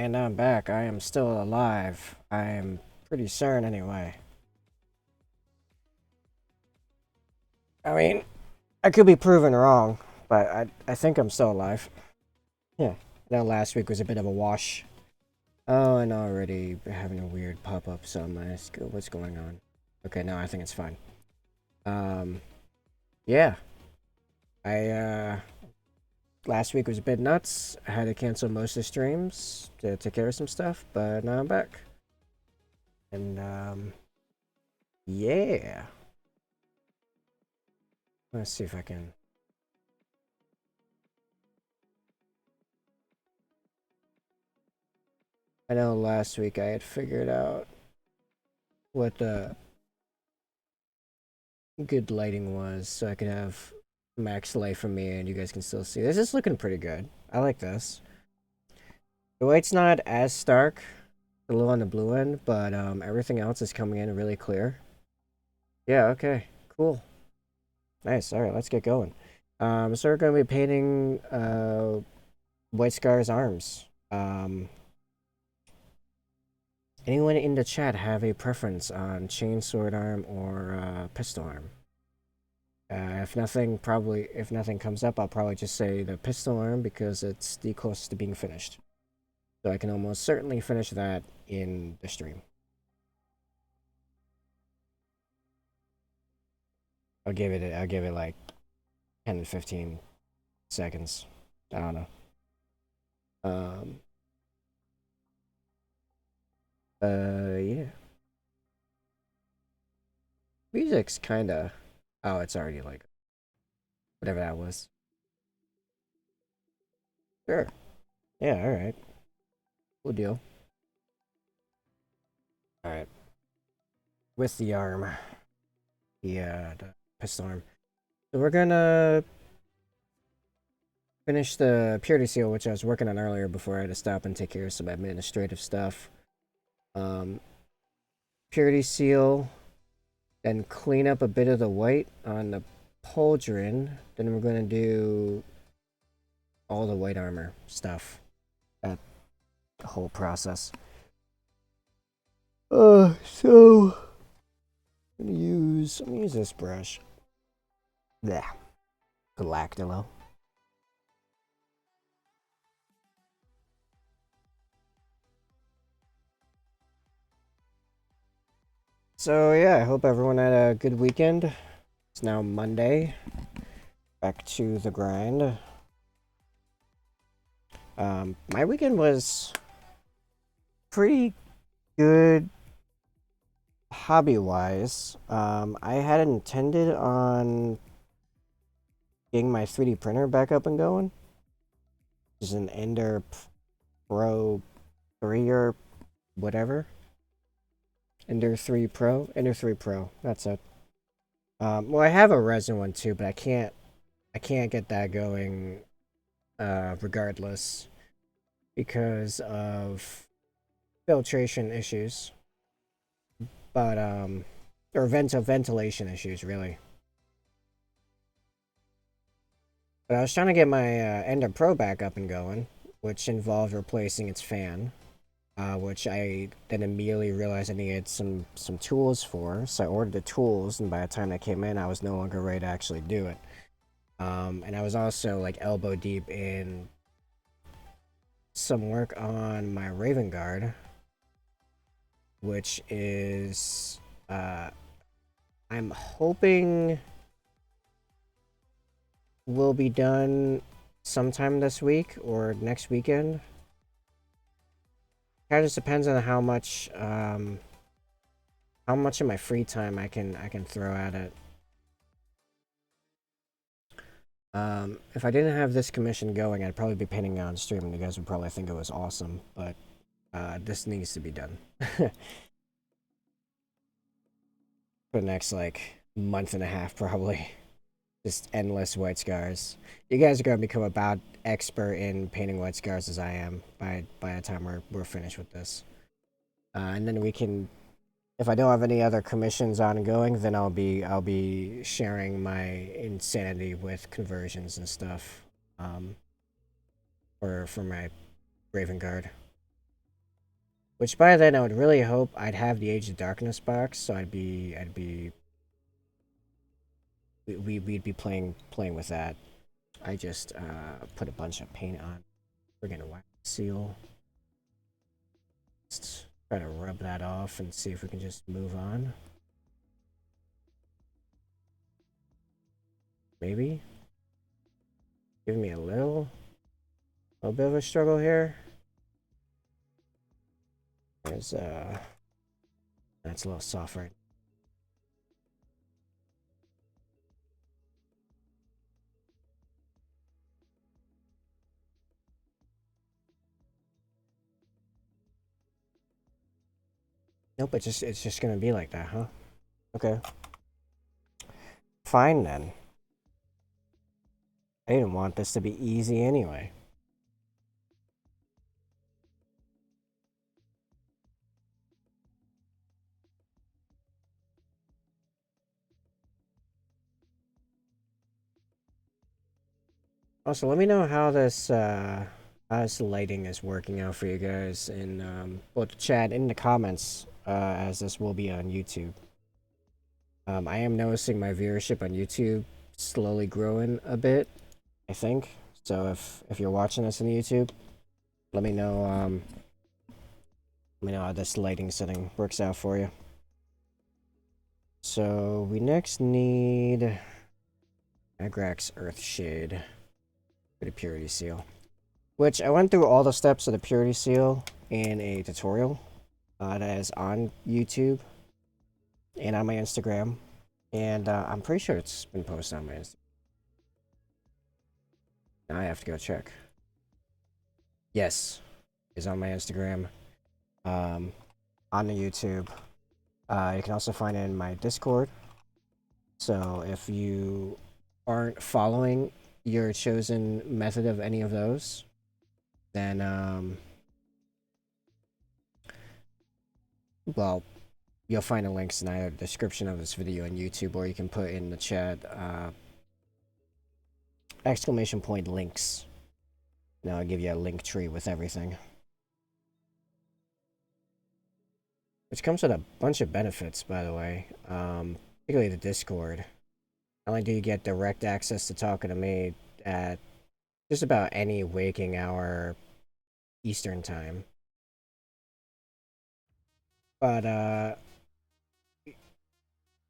And I'm back. I am still alive. I am pretty certain anyway. I mean, I could be proven wrong, but I think I'm still alive. Yeah. I know last week was a bit of a wash. Oh, and already having a weird pop-up, so I'm gonna ask what's going on. Okay, no, I think it's fine. Um, yeah. I last week was a bit nuts. I had to cancel most of the streams to take care of some stuff, but now I'm back. And yeah. Let's see if I can. I know last week I had figured out what the good lighting was so I could have max light for me and you guys can still see. This is looking pretty good. I like this. The white's not as stark, a little on the blue end, but everything else is coming in really clear. Yeah, okay. Cool. Nice. All right, let's get going. So we're going to be painting White Scar's arms. Anyone in the chat have a preference on chainsword arm or pistol arm? If nothing comes up, I'll probably just say the pistol arm because it's the closest to being finished. So I can almost certainly finish that in the stream. I'll give it like 10 to 15 seconds. I don't know. Um yeah. Music's kinda, oh, it's already like whatever that was. Sure. Yeah, alright. Cool deal. Alright. With the arm. The pistol arm. So we're gonna finish the purity seal, which I was working on earlier before I had to stop and take care of some administrative stuff. Um, Purity seal, then clean up a bit of the white on the pauldron. Then we're gonna do all the white armor stuff. That whole process. So I'm gonna use this brush. Yeah, Galactilo. So yeah, I hope everyone had a good weekend. It's now Monday. Back to the grind. My weekend was pretty good hobby-wise. I had intended on getting my 3D printer back up and going. It's an Ender Pro 3 or whatever. Ender 3 Pro? Ender 3 Pro. That's it. Well, I have a resin one too, but I can't get that going regardless because of filtration issues. But or ventilation issues really. But I was trying to get my Ender Pro back up and going, which involved replacing its fan, which I then immediately realized I needed some tools for. So I ordered the tools, and by the time they came in, I was no longer ready to actually do it. And I was also like elbow deep in some work on my Raven Guard, which is I'm hoping will be done sometime this week or next weekend. Kind of just depends on how much of my free time I can throw at it. If I didn't have this commission going, I'd probably be painting on stream, and you guys would probably think it was awesome. But this needs to be done for the next like month and a half, probably. Just endless white scars. You guys are gonna become about expert in painting white scars as I am by the time we're finished with this. And then we can, if I don't have any other commissions ongoing, then I'll be sharing my insanity with conversions and stuff, for my Raven Guard. Which by then I would really hope I'd have the Age of Darkness box, so we'd be playing with that. I just put a bunch of paint on. We're gonna wax seal. Let's try to rub that off and see if we can just move on. Maybe. Giving me a little bit of a struggle here. There's that's a little soft right. Nope, it's just gonna be like that, huh? Okay. Fine then. I didn't want this to be easy anyway. Also, let me know how this lighting is working out for you guys in both the chat and in the comments, as this will be on YouTube. I am noticing my viewership on YouTube slowly growing a bit, I think. So if you're watching this on YouTube, let me know how this lighting setting works out for you. So we next need Agrax Earthshade for the Purity Seal. Which I went through all the steps of the Purity Seal in a tutorial that is on YouTube and on my Instagram. And I'm pretty sure it's been posted on my Instagram. Now I have to go check. Yes, it's on my Instagram, on the YouTube. You can also find it in my Discord. So if you aren't following your chosen method of any of those, then well, you'll find the links in either the description of this video on YouTube, or you can put in the chat !_ links. Now I'll give you a link tree with everything. Which comes with a bunch of benefits, by the way. Particularly the Discord. Not only do you get direct access to talking to me at just about any waking hour Eastern time, but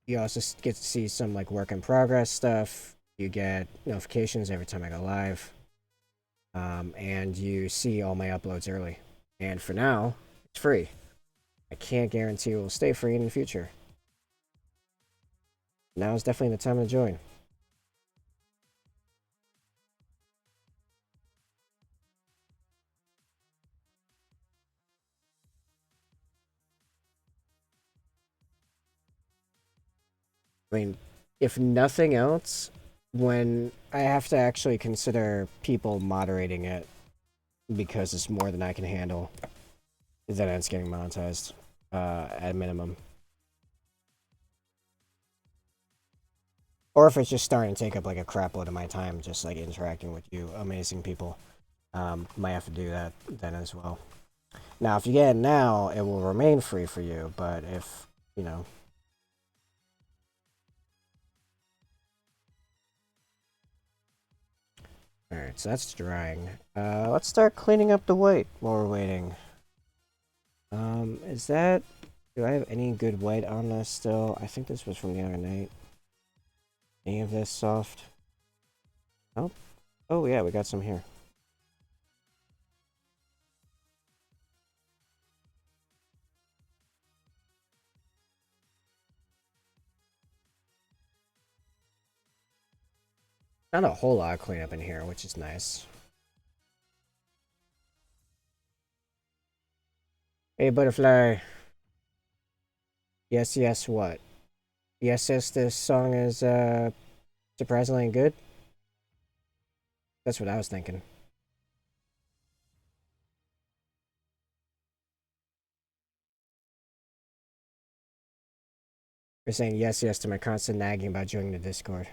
you also get to see some like work in progress stuff. You get notifications every time I go live, and you see all my uploads early. And for now, it's free. I can't guarantee it will stay free in the future. Now is definitely the time to join. I mean, if nothing else, when I have to actually consider people moderating it because it's more than I can handle, then it's getting monetized at minimum. Or if it's just starting to take up like a crap load of my time, just like interacting with you amazing people, might have to do that then as well. Now, if you get it now, it will remain free for you, but if, you know... Alright, so that's drying. Let's start cleaning up the white while we're waiting. Is that... Do I have any good white on this still? I think this was from the other night. Any of this soft? Nope. Oh yeah, we got some here. Not a whole lot of cleanup in here, which is nice. Hey, Butterfly. Yes, yes, what? Yes, yes, this song is, surprisingly good? That's what I was thinking. You're saying yes, yes to my constant nagging about joining the Discord.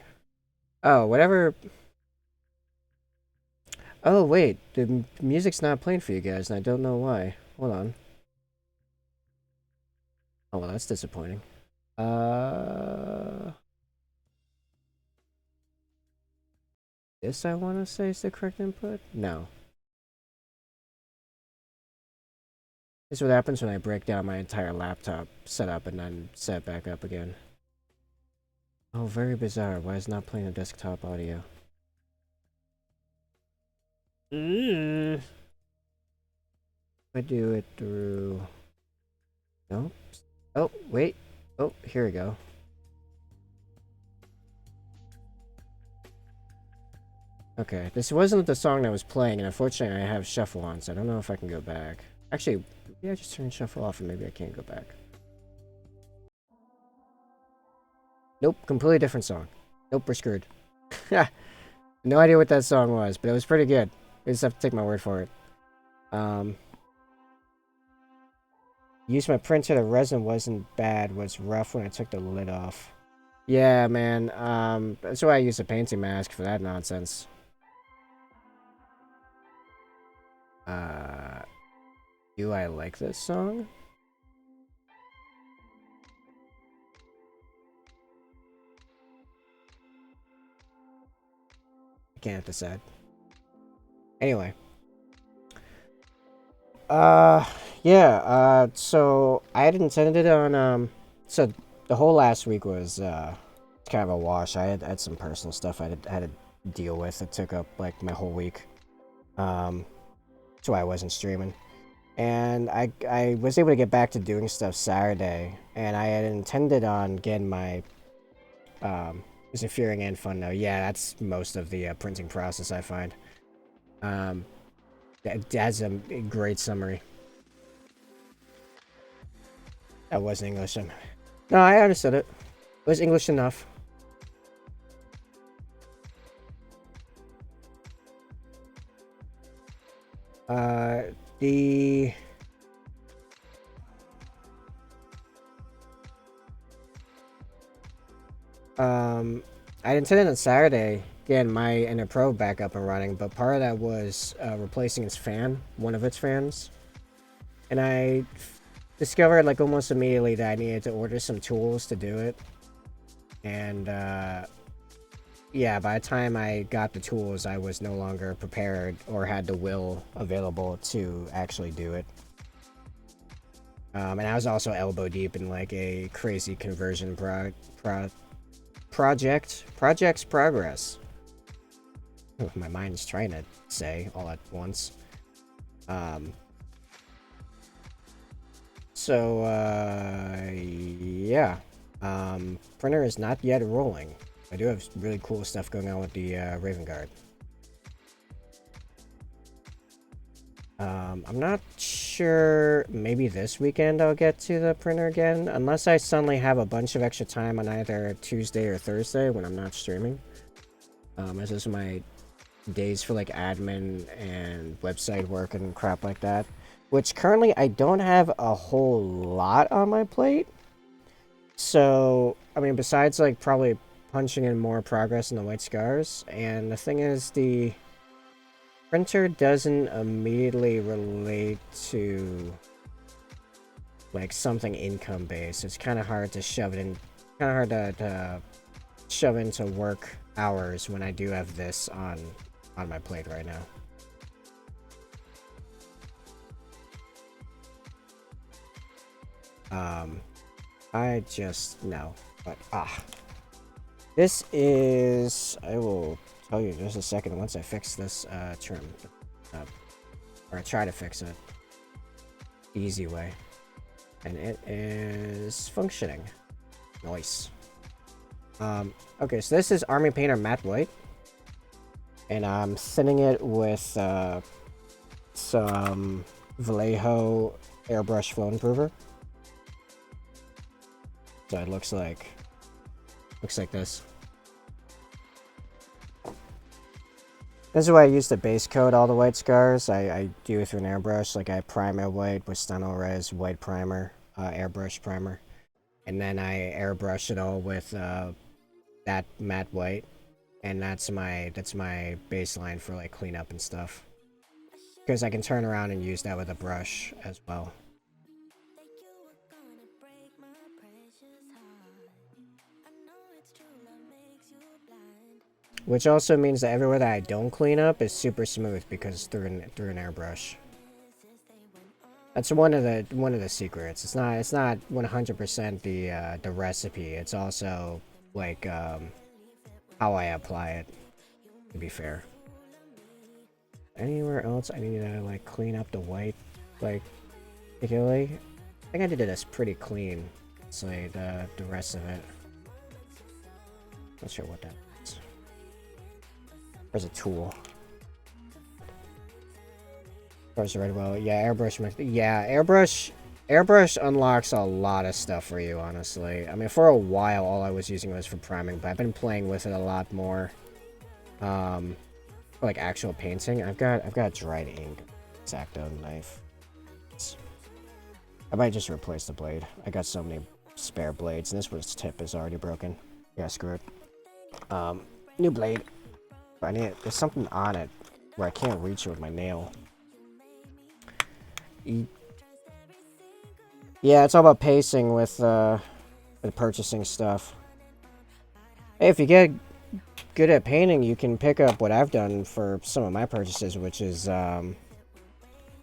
Oh, whatever... Oh, wait. The music's not playing for you guys, and I don't know why. Hold on. Oh, well, that's disappointing. This I want to say is the correct input? No. This is what happens when I break down my entire laptop setup and then set it back up again. Oh, very bizarre. Why is it not playing the desktop audio? I do it through... Nope. Oh, wait. Oh, here we go. Okay, this wasn't the song that was playing, and unfortunately I have shuffle on, so I don't know if I can go back. Actually, maybe I just turned shuffle off, and maybe I can't go back. Nope, completely different song. Nope, we're screwed. No idea what that song was, but it was pretty good. You just have to take my word for it. Used my printer, the resin wasn't bad, was rough when I took the lid off. Yeah, man, that's why I use a painting mask for that nonsense. Do I like this song? I can't decide. Anyway. Yeah, so I had intended on, so the whole last week was, kind of a wash. I had some personal stuff I had to deal with. It took up, like, my whole week. So I wasn't streaming. And I was able to get back to doing stuff Saturday, and I had intended on getting my, is it Fearing and Fun now? Yeah, that's most of the printing process, I find. That's a great summary. That wasn't English. No, I understood it. It was English enough. The... I intended on Saturday getting my Ender Pro back up and running, but part of that was replacing its fan, one of its fans. And I discovered, like, almost immediately that I needed to order some tools to do it. And, yeah, by the time I got the tools, I was no longer prepared or had the will available to actually do it. And I was also elbow deep in, like, a crazy conversion project's progress. My mind's trying to say all at once. So, yeah. Printer is not yet rolling. I do have really cool stuff going on with the Raven Guard. I'm not sure. Maybe this weekend I'll get to the printer again, unless I suddenly have a bunch of extra time on either Tuesday or Thursday when I'm not streaming. As those are my days for, like, admin and website work and crap like that. Which currently I don't have a whole lot on my plate. So, I mean, besides, like, probably punching in more progress in the white scars. And the thing is, the printer doesn't immediately relate to, like, something income based. It's kind of hard to shove it in, kind of hard to shove into work hours when I do have this on my plate right now. I just no, but this is, I will tell you in just a second once I fix this trim, or I try to fix it the easy way, and it is functioning. Nice. Okay, so this is Army Painter Matte White, and I'm thinning it with some Vallejo airbrush flow improver. So it looks like this. This is why I use the base coat all the white scars. I do it through an airbrush. Like, I prime it white with Steno Res white primer, airbrush primer, and then I airbrush it all with that matte white, and that's my baseline for, like, cleanup and stuff. Because I can turn around and use that with a brush as well. which also means that everywhere that I don't clean up is super smooth because it's through an airbrush. That's one of the secrets. It's not 100% the recipe. It's also like how I apply it, to be fair. Anywhere else I need to like clean up the white, like particularly? I think I did this pretty clean. It's like the rest of it. Not sure what that is. There's a tool. Airbrush red well. Yeah, airbrush. Yeah, airbrush unlocks a lot of stuff for you, honestly. I mean, for a while, all I was using was for priming, but I've been playing with it a lot more. For like actual painting, I've got dried ink, X-Acto knife. I might just replace the blade. I got so many spare blades, and this one's tip is already broken. Yeah, screw it. New blade. I need. There's something on it where I can't reach it with my nail. Yeah, it's all about pacing with purchasing stuff. Hey, if you get good at painting, you can pick up what I've done for some of my purchases, which is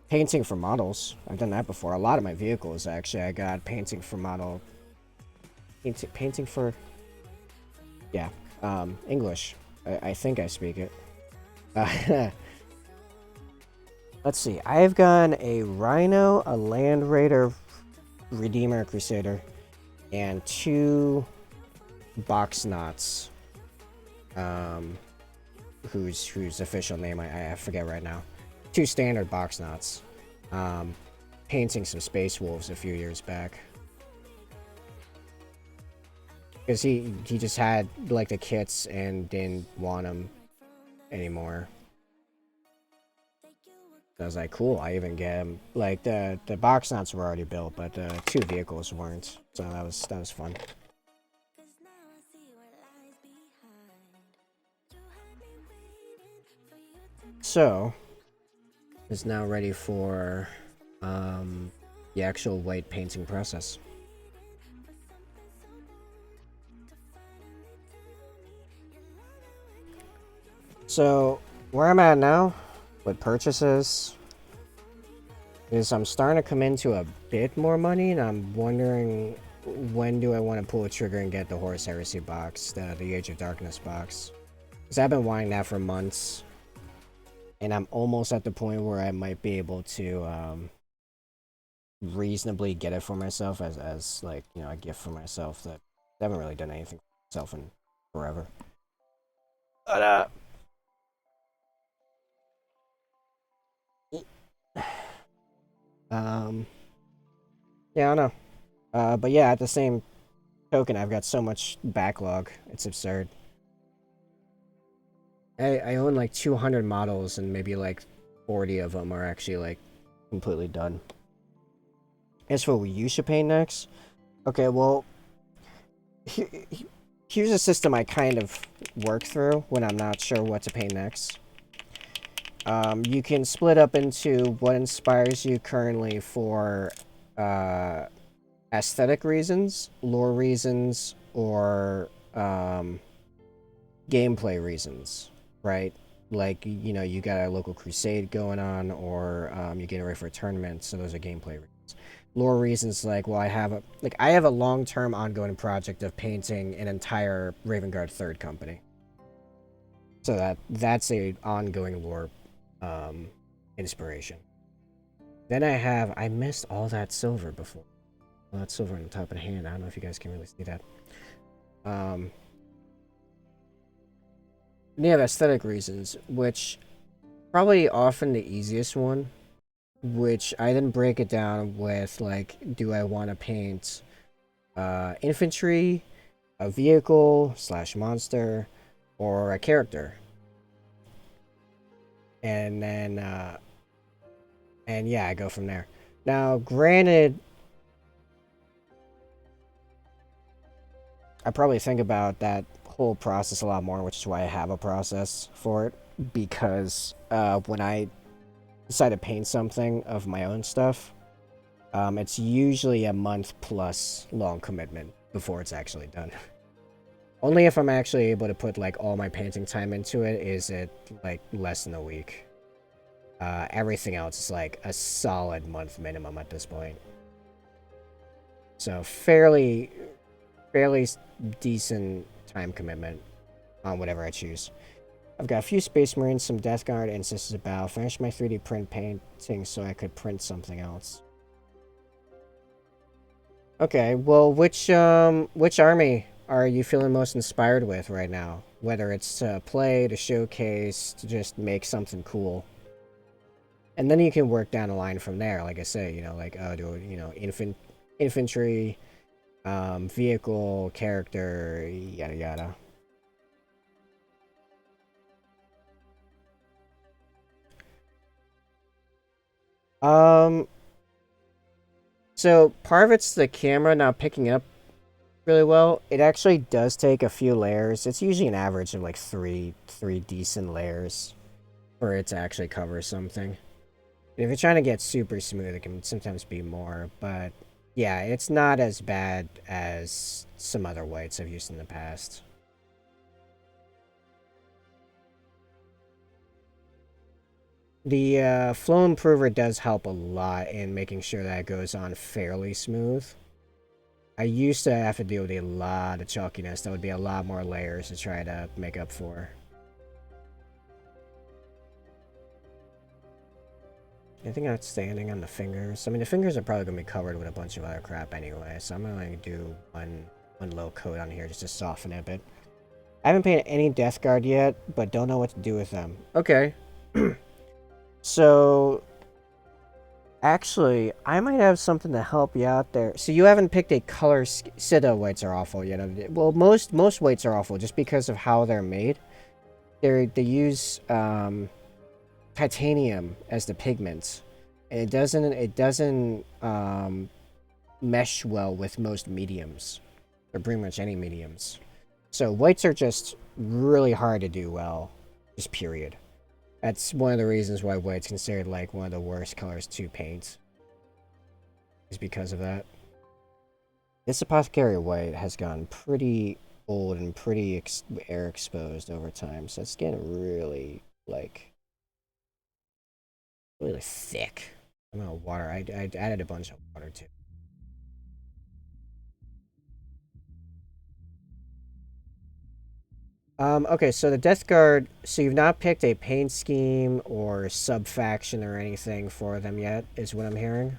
painting for models. I've done that before. A lot of my vehicles, actually, I got painting for model. Painting for... Yeah, English. I think I speak it. Let's see. I've got a Rhino, a Land Raider, Redeemer, Crusader, and 2 box knots. Whose official name I forget right now. 2 standard box knots. Painting some Space Wolves a few years back. Because he just had like the kits and didn't want them anymore. I was like, cool, I even get them. Like, the box knots were already built, but the 2 vehicles weren't. So that was fun. So, is now ready for the actual white painting process. So, where I'm at now with purchases is I'm starting to come into a bit more money, and I'm wondering when do I want to pull the trigger and get the Horus Heresy box, the Age of Darkness box. Because I've been wanting that for months, and I'm almost at the point where I might be able to reasonably get it for myself as like, you know, a gift for myself. That I haven't really done anything for myself in forever. But yeah, I don't know. But yeah, at the same token, I've got so much backlog. It's absurd. I own like 200 models, and maybe like 40 of them are actually like completely done. As for what you should paint next, okay, well, here's a system I kind of work through when I'm not sure what to paint next. You can split up into what inspires you currently for aesthetic reasons, lore reasons, or gameplay reasons, right? Like, you know, you got a local crusade going on, or you're getting ready for a tournament, so those are gameplay reasons. Lore reasons, like, well, I have a long-term ongoing project of painting an entire Raven Guard 3rd company. So that's a ongoing lore inspiration. Then I missed all that silver before. All that silver on the top of the hand. I don't know if you guys can really see that. Then you have aesthetic reasons, which probably often the easiest one, which I then break it down with, like, do I want to paint infantry, a vehicle / monster, or a character? And then and yeah, I go from there. Now, granted, I probably think about that whole process a lot more, which is why I have a process for it. Because when I decide to paint something of my own stuff, it's usually a month plus long commitment before it's actually done. Only if I'm actually able to put like all my painting time into it is it like less than a week. Everything else is like a solid month minimum at this point. So fairly decent time commitment on whatever I choose. I've got a few Space Marines, some Death Guard, and Sisters of Battle. Finished my 3D print painting so I could print something else. Okay, well, which army are you feeling most inspired with right now? Whether it's to play, to showcase, to just make something cool. And then you can work down the line from there, like I say, you know, like, oh, do, you know, infantry, vehicle, character, yada yada. So part of it's the camera not picking up really well. It actually does take a few layers. It's usually an average of like three decent layers for it to actually cover something. And if you're trying to get super smooth, it can sometimes be more, but yeah, it's not as bad as some other whites I've used in the past. The flow improver does help a lot in making sure that it goes on fairly smooth. I used to have to deal with a lot of chalkiness. That would be a lot more layers to try to make up for. Anything outstanding on the fingers? I mean, the fingers are probably going to be covered with a bunch of other crap anyway, so I'm going to do one low coat on here just to soften it a bit. I haven't painted any Death Guard yet, but don't know what to do with them. Okay. So, actually, I might have something to help you out there. So you haven't picked a color... Citadel whites are awful, you know. Well, most whites are awful just because of how they're made. They use titanium as the pigment. And it doesn't mesh well with most mediums. Or pretty much any mediums. So whites are just really hard to do well. Just period. That's one of the reasons why white's considered like one of the worst colors to paint. Is because of that. This apothecary white has gone pretty old and pretty air exposed over time, so it's getting really like really thick. I'm out of water. I added a bunch of water too. Okay, so the Death Guard, so you've not picked a paint scheme or sub-faction or anything for them yet, is what I'm hearing.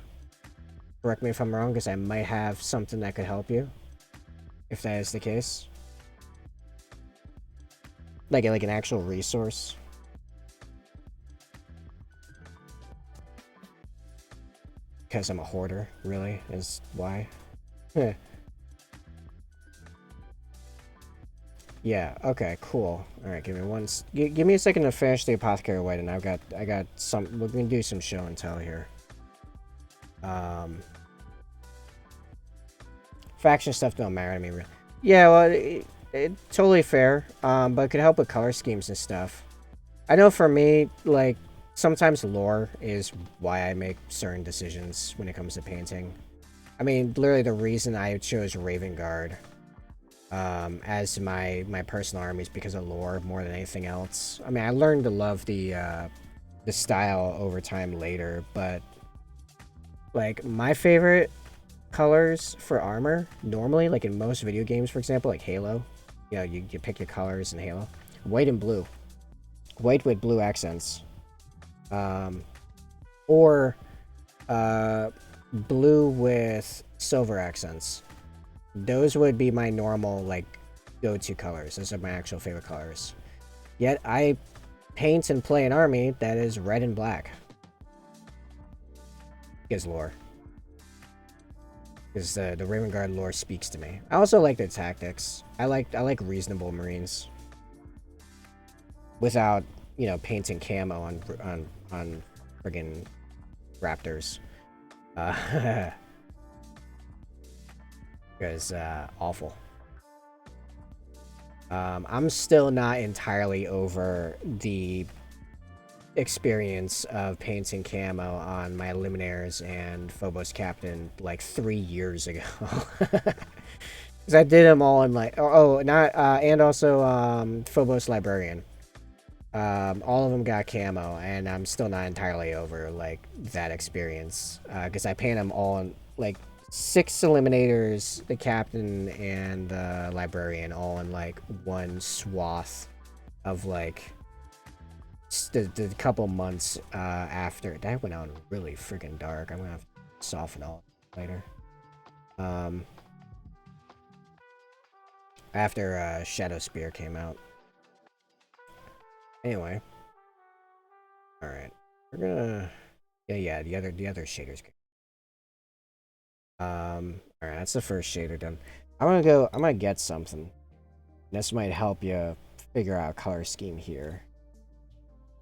Correct me if I'm wrong, because I might have something that could help you, if that is the case. Like an actual resource. Because I'm a hoarder, really, is why. Yeah, okay, cool. Alright, give me one... Give me a second to finish the apothecary white, and I got some... We're gonna do some show and tell here. Faction stuff don't matter to me, really. Yeah, well, totally fair, but it could help with color schemes and stuff. I know for me, like, sometimes lore is why I make certain decisions when it comes to painting. I mean, literally the reason I chose Raven Guard as my personal army is because of lore more than anything else. I mean, I learned to love the style over time later, but like my favorite colors for armor normally, like in most video games, for example, like Halo, you know, you pick your colors in Halo, white and blue, white with blue accents, or blue with silver accents. Those would be my normal, like, go-to colors. Those are my actual favorite colors. Yet, I paint and play an army that is red and black. Because lore. Because the Raven Guard lore speaks to me. I also like their tactics. I like reasonable Marines. Without, you know, painting camo on friggin' Raptors. Because awful. I'm still not entirely over the experience of painting camo on my Luminaires and Phobos Captain like 3 years ago. Because I did them all in like, not, and also Phobos Librarian. All of them got camo, and I'm still not entirely over like that experience. Because I paint them all in like 6 eliminators, the captain and the librarian, all in like one swath of like the couple months after. That went out really freaking dark. I'm gonna have to soften all later. After Shadow Spear came out. Anyway. Alright. We're gonna yeah, the other shaders. Alright, that's the first shader done. I'm gonna get something. This might help you figure out color scheme here.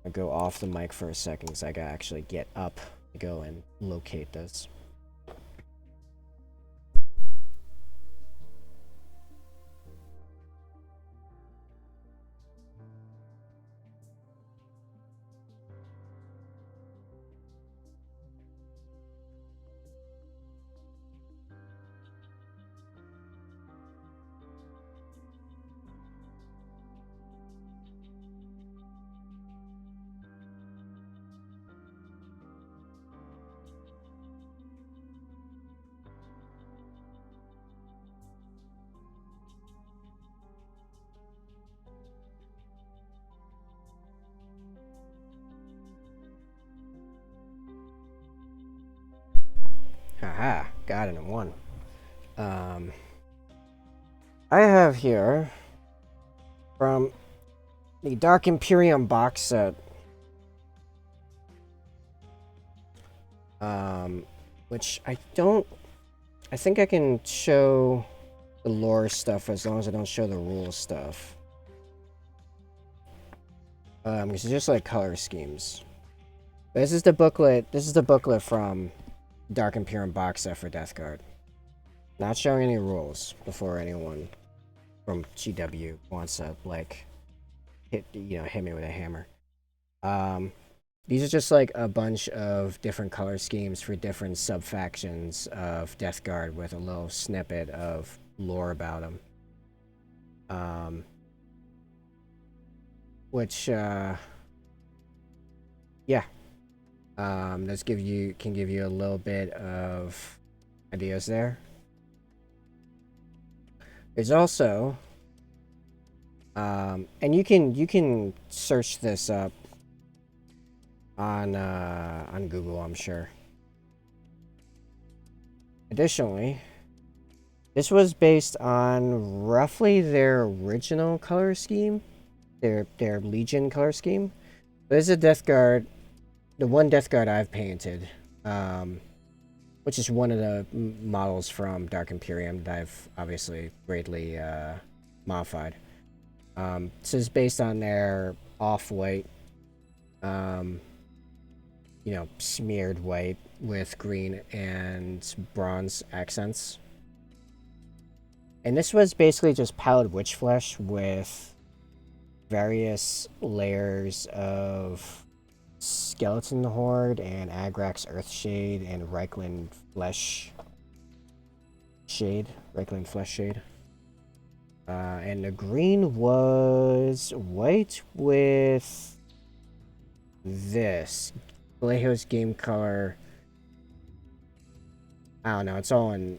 I'll go off the mic for a second so I can actually get up to go and locate this. Haha, got it in one. I have here from the Dark Imperium box set, which I think I can show the lore stuff as long as I don't show the rules stuff. It's just like color schemes. This is the booklet from Dark Imperium box set for Death Guard. Not showing any rules before anyone from GW wants to like hit me with a hammer. These are just like a bunch of different color schemes for different sub-factions of Death Guard with a little snippet of lore about them. Which those can give you a little bit of ideas there. There's also and you can search this up on Google, I'm sure. Additionally, this was based on roughly their original color scheme, their Legion color scheme. This is a Death Guard, the one Death Guard I've painted, which is one of the models from Dark Imperium that I've obviously greatly modified. This is based on their off-white, smeared white with green and bronze accents. And this was basically just pallid witch flesh with various layers of Skeleton Horde and Agrax Earthshade and Reichland Flesh Shade. And the green was white with this. Vallejo's game color. I don't know, it's all in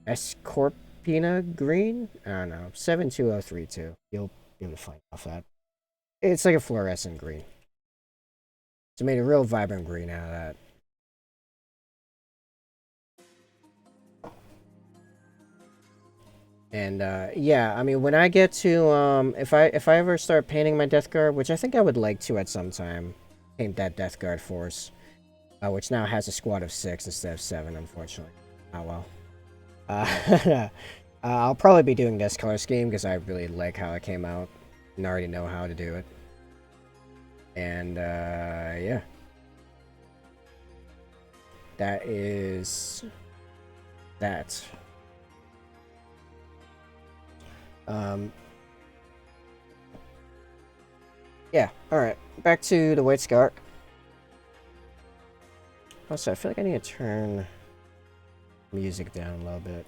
Escorpina green? I don't know. 72032. You'll find off that. It's like a fluorescent green. So made a real vibrant green out of that. And yeah, I mean, when I get to if I ever start painting my Death Guard, which I think I would like to at some time, paint that Death Guard force, which now has a squad of 6 instead of 7, unfortunately. Oh well. I'll probably be doing this color scheme because I really like how it came out and already know how to do it. And yeah, that is that. Yeah, alright. Back to the White Scar. Also, I feel like I need to turn music down a little bit.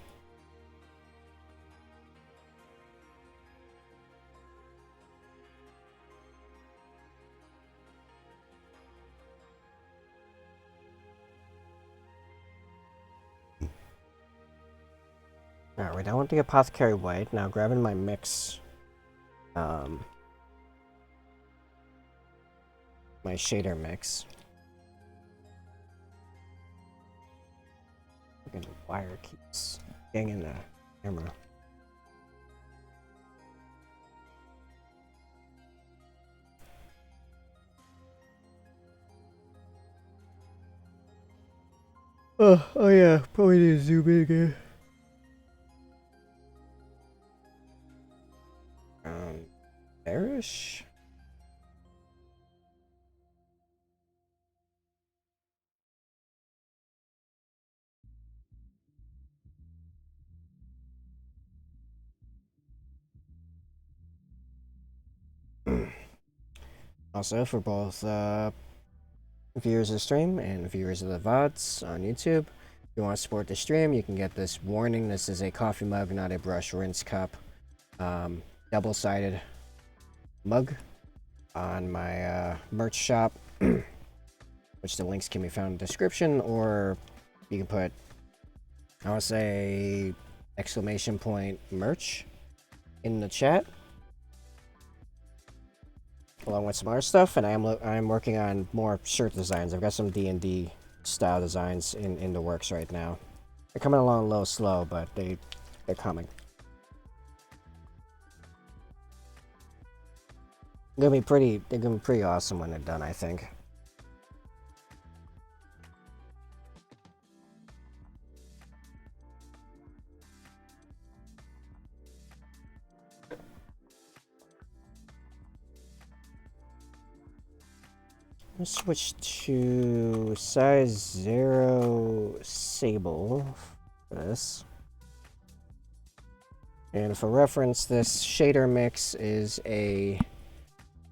Alright, we're done with the Apothecary White. Now grabbing my mix. My shader mix. Fucking wire keeps getting in the camera. Oh yeah, probably need to zoom in again. Bearish? Also, for both viewers of the stream and viewers of the VODs on YouTube, if you want to support the stream, you can get this warning. This is a coffee mug, not a brush rinse cup. Double-sided mug on my merch shop, which the links can be found in the description, or you can put, I want to say, exclamation point merch in the chat, along with some other stuff. And I'm working on more shirt designs. I've got some D&D style designs in the works right now. They're coming along a little slow, but they're coming. They're gonna be pretty awesome when they're done, I think. Let's switch to size 0 sable for this. And for reference, this shader mix is a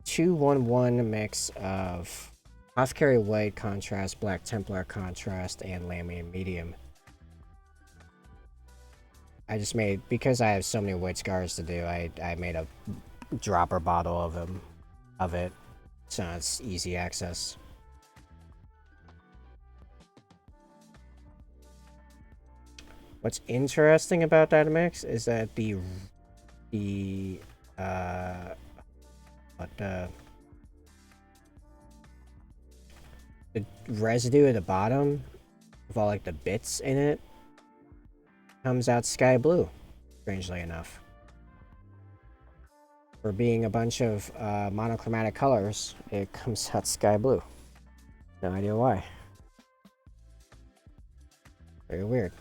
2-1-1 mix of Apothecary White contrast, Black Templar contrast, and Lamian medium. I just made, because I have so many white scars to do, I made a dropper bottle of it, so it's easy access. What's interesting about that mix is that the residue at the bottom of all like the bits in it comes out sky blue, strangely enough. For being a bunch of monochromatic colors, it comes out sky blue. No idea why. Very weird.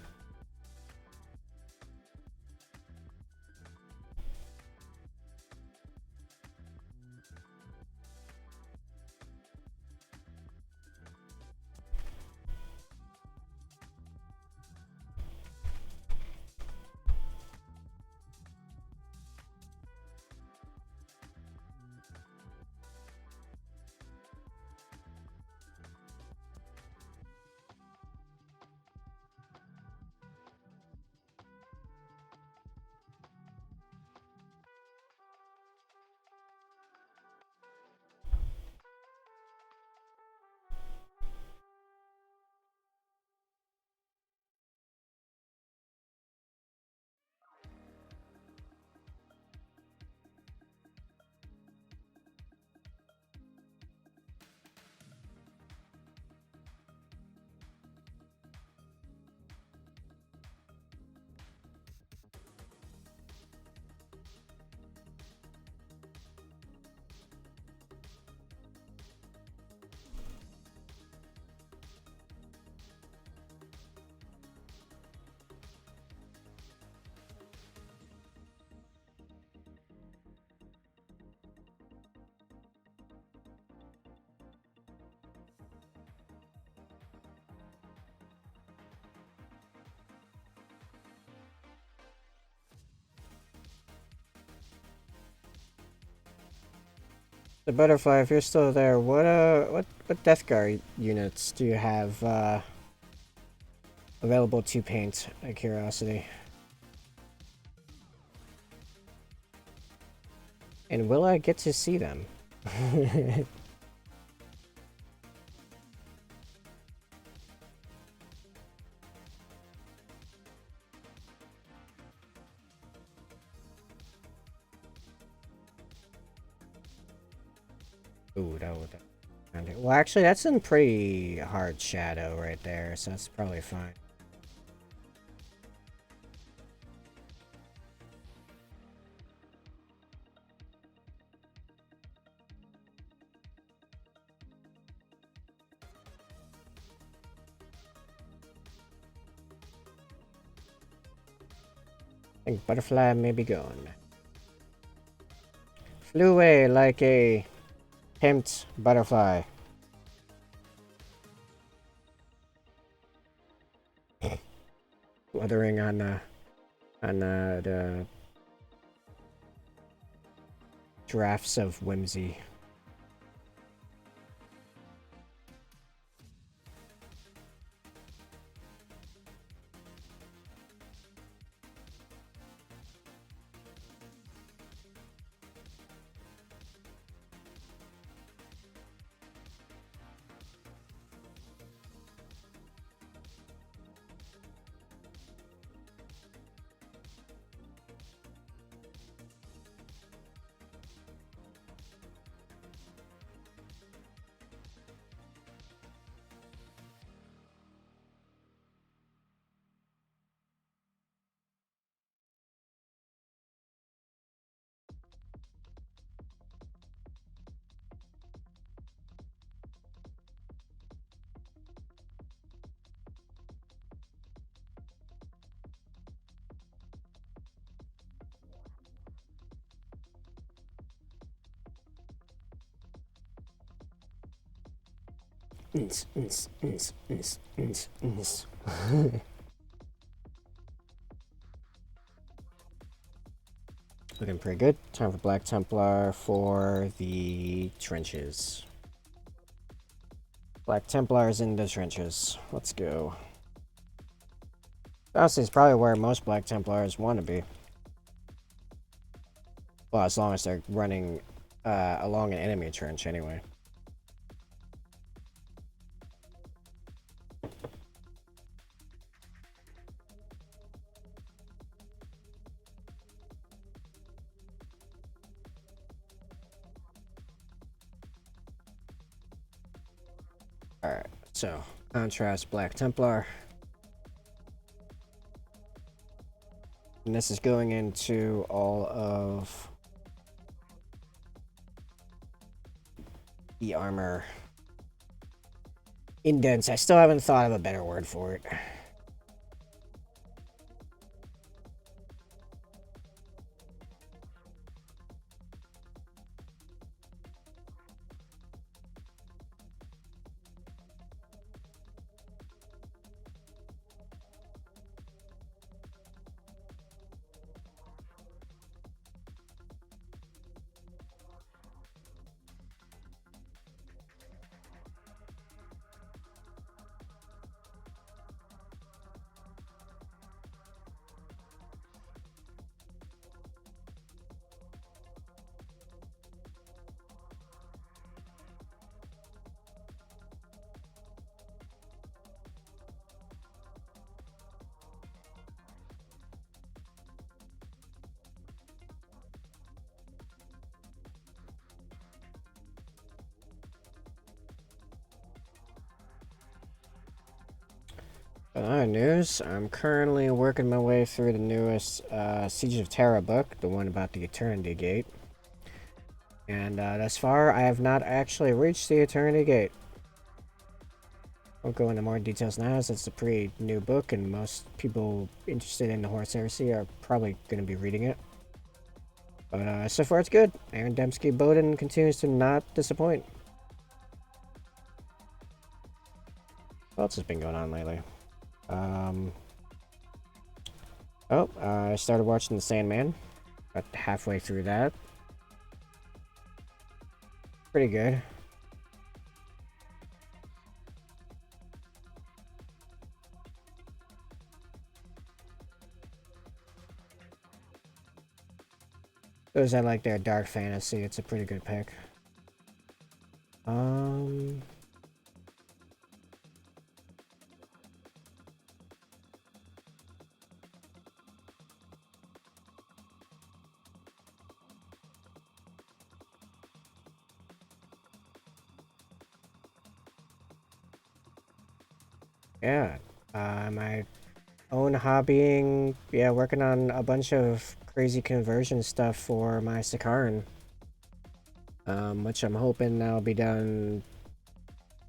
The butterfly, if you're still there, what Death Guard units do you have available to paint, out of curiosity. And will I get to see them? Ooh, that would... Well, actually, that's in pretty hard shadow right there, so that's probably fine. I think butterfly may be gone. Flew away like a pimped butterfly. Fluttering on the drafts of whimsy. Looking pretty good. Time for Black Templar for the trenches. Black Templars in the trenches. Let's go. Honestly, it's probably where most Black Templars want to be. Well, as long as they're running along an enemy trench anyway. Alright, so contrast Black Templar. And this is going into all of the armor indents. I still haven't thought of a better word for it. Other news, I'm currently working my way through the newest Siege of Terra book, the one about the Eternity Gate. And thus far, I have not actually reached the Eternity Gate. Won't go into more details now, as it's a pretty new book, and most people interested in the Horus Heresy are probably going to be reading it. But so far it's good. Aaron Dembski Bowden continues to not disappoint. What else has been going on lately? I started watching The Sandman. About halfway through that. Pretty good. Those that like their dark fantasy, it's a pretty good pick. Yeah, my own hobbying, yeah, working on a bunch of crazy conversion stuff for my Sakaran, which I'm hoping that'll be done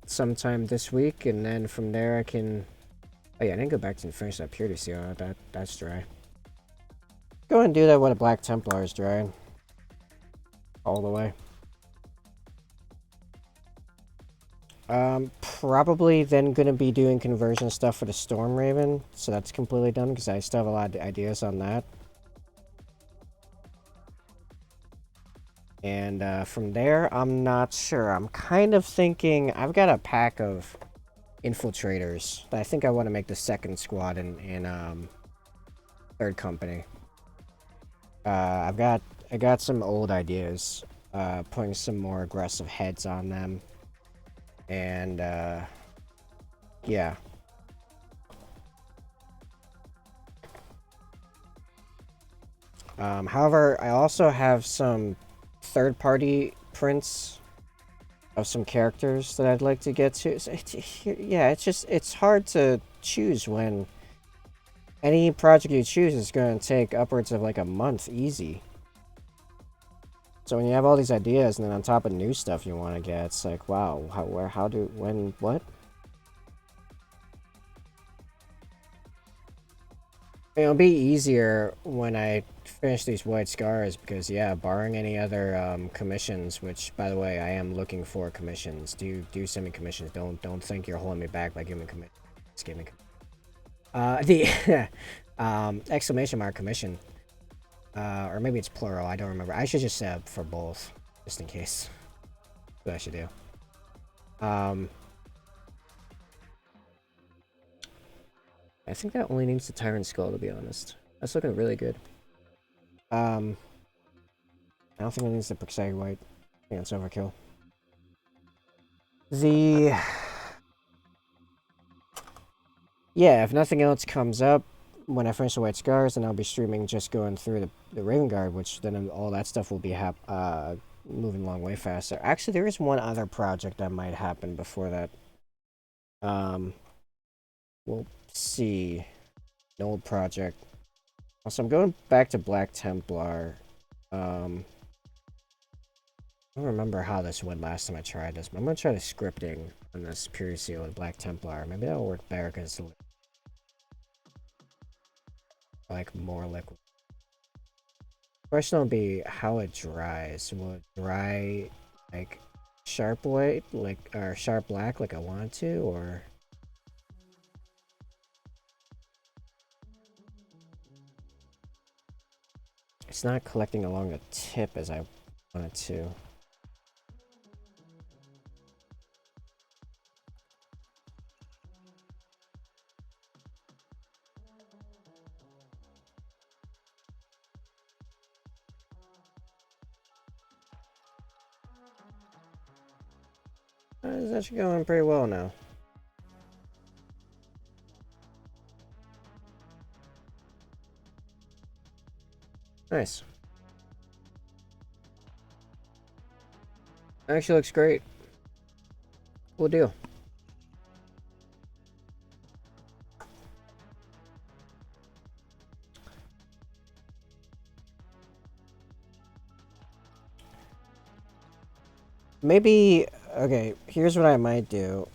sometime this week, and then from there I can, oh yeah, I didn't go back to finish that Purity Seal, that's dry. Go and do that when a Black Templar is dry. All the way. Probably then gonna be doing conversion stuff for the Storm Raven, so that's completely done because I still have a lot of ideas on that. And from there, I'm not sure. I'm kind of thinking I've got a pack of infiltrators that I think I want to make the second squad in third company. I got some old ideas, putting some more aggressive heads on them, and yeah. However, I also have some third-party prints of some characters that I'd like to get to. So yeah, it's hard to choose when any project you choose is going to take upwards of like a month easy. So when you have all these ideas and then on top of new stuff you want to get, it's like, wow, what? It'll be easier when I finish these white scars because, yeah, barring any other commissions, which, by the way, I am looking for commissions. Do send me commissions. Don't think you're holding me back by giving me commissions. Just give me the exclamation mark commission. Or maybe it's plural. I don't remember. I should just set for both, just in case. That's what I should do. I think that only needs the Tyrant Skull, to be honest. That's looking really good. I don't think it needs the Pixie White. I think it's overkill. Yeah, if nothing else comes up, when I finish the White Scars, then I'll be streaming just going through the Raven Guard, which then all that stuff will be moving along way faster. Actually, there is one other project that might happen before that. We'll see. An old project. Also, I'm going back to Black Templar. I don't remember how this went last time I tried this, but I'm going to try the scripting on this Pure Seal with Black Templar. Maybe that'll work better because it's like more liquid. Question will be how it dries. Will it dry like sharp white, or sharp black like I want to, or... It's not collecting along the tip as I want it to. It's actually going pretty well now. Nice. Actually looks great. Cool deal. Maybe, okay, here's what I might do.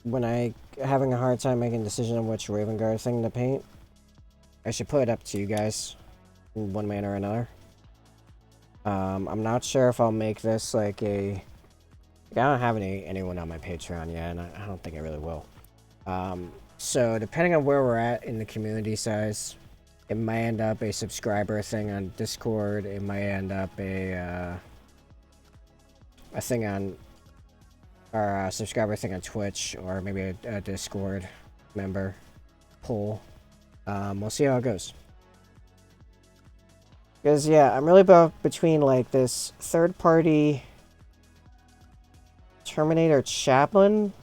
When I having a hard time making a decision on which Raven Guard thing to paint, I should put it up to you guys in one manner or another. I'm not sure if I'll make this like a... I don't have anyone on my Patreon yet, and I don't think I really will. So depending on where we're at in the community size, it might end up a subscriber thing on Discord. It might end up a thing on... or a subscriber thing on Twitch, or maybe a Discord member poll. We'll see how it goes. Because, yeah, I'm really between, like, this third-party Terminator Chaplain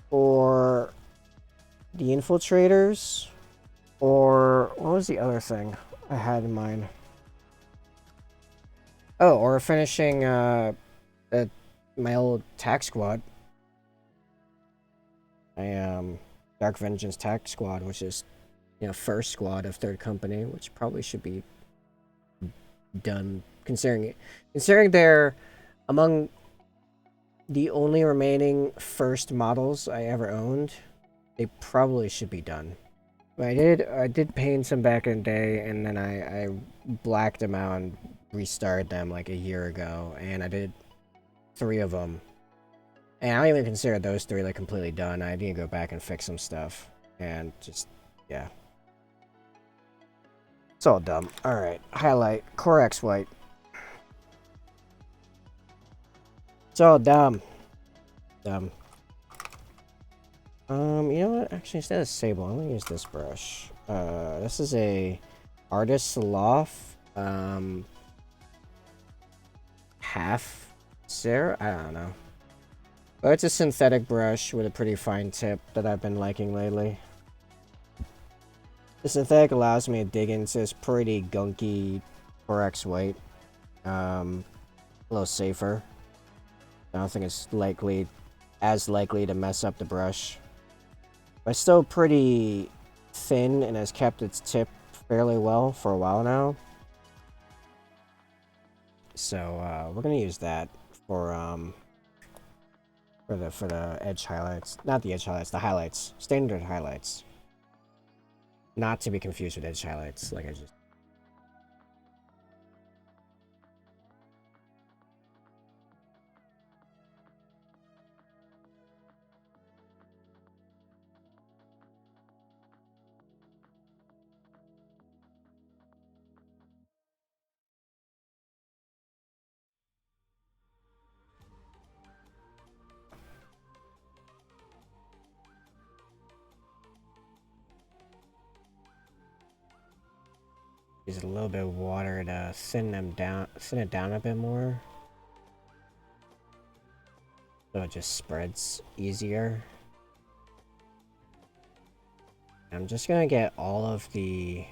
or the Infiltrators, or what was the other thing I had in mind? Oh, or finishing my old tac squad. My Dark Vengeance tac squad, which is, you know, first squad of third company, which probably should be done considering they're among the only remaining first models I ever owned. They probably should be done. But I did paint some back in the day, and then I blacked them out and restarted them like a year ago, and I did 3 of them. And I don't even consider those 3 like completely done. I need to go back and fix some stuff, and just, yeah. It's all dumb. Alright, highlight, Core X White. It's all dumb. Dumb. You know what? Actually, instead of sable, I'm gonna use this brush. This is a Artist's Loft, half zero? I don't know. But it's a synthetic brush with a pretty fine tip that I've been liking lately. The synthetic allows me to dig into this pretty gunky 4x white. A little safer. I don't think it's as likely to mess up the brush. But it's still pretty thin and has kept its tip fairly well for a while now. So we're gonna use that for the edge highlights. Not the edge highlights, the highlights. Standard highlights. Not to be confused with edge highlights, like I just... Use a little bit of water to thin it down a bit more. So it just spreads easier. I'm just gonna get all of the...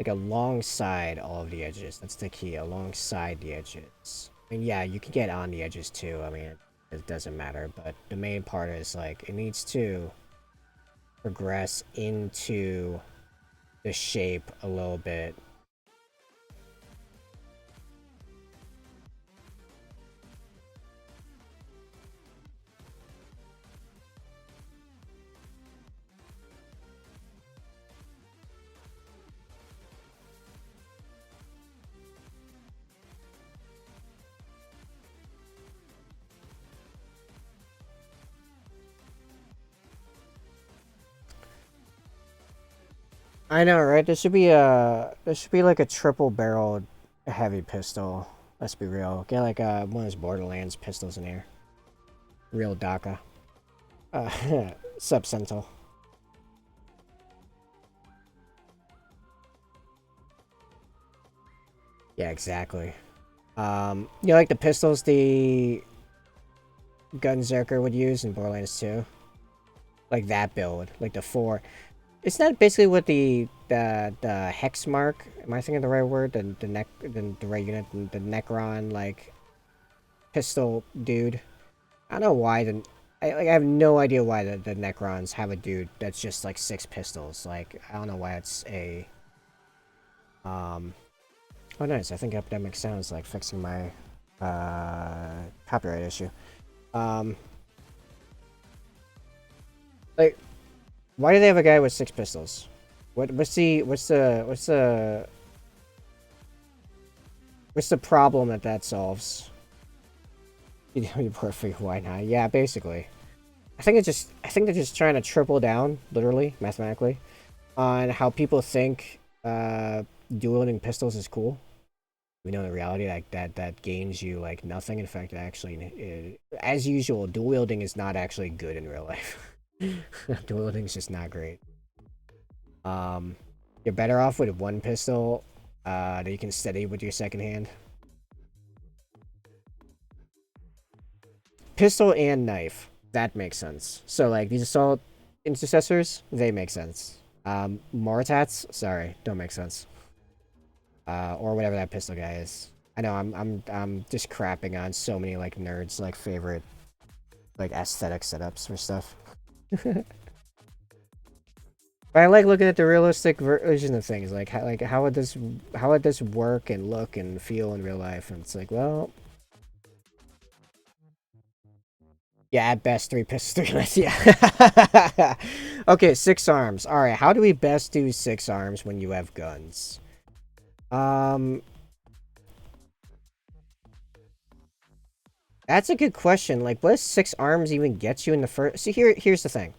like alongside all of the edges. That's the key, alongside the edges. I mean, yeah, you can get on the edges too. I mean, it doesn't matter. But the main part is, like, it needs to progress into the shape a little bit. I know, right? This should be like a triple barreled heavy pistol. Let's be real. Get like one of those Borderlands pistols in here. Real DACA. Subsental. Yeah, exactly. You know, like the pistols the Gunzerker would use in Borderlands 2? Like that build. Like the 4. It's not basically what the hex mark. Am I thinking the right word? The right unit, the Necron like pistol dude. I don't know why I have no idea why the Necrons have a dude that's just like 6 pistols. Like, I don't know why it's a oh nice. I think Epidemic sounds like fixing my copyright issue. Like, why do they have a guy with 6 pistols? What's the problem that solves? You poor figure, why not? Yeah, basically. I think they're just trying to triple down, literally, mathematically, on how people think dual-wielding pistols is cool. We know in reality like that gains you like nothing. In fact, actually, as usual, dual wielding is not actually good in real life. Dual wielding is just not great. You're better off with one pistol that you can steady with your second hand. Pistol and knife. That makes sense. So, like, these assault intercessors, they make sense. Moritats, sorry, don't make sense. Or whatever that pistol guy is. I know I'm just crapping on so many like nerds like favorite like aesthetic setups for stuff. But I like looking at the realistic version of things, like how would this work and look and feel in real life? And it's like, well, yeah, at best 3 pistols, 3 knives. Yeah. Okay, 6 arms. All right, how do we best do 6 arms when you have guns? That's a good question. Like, what does 6 arms even get you in the first? See, here's the thing.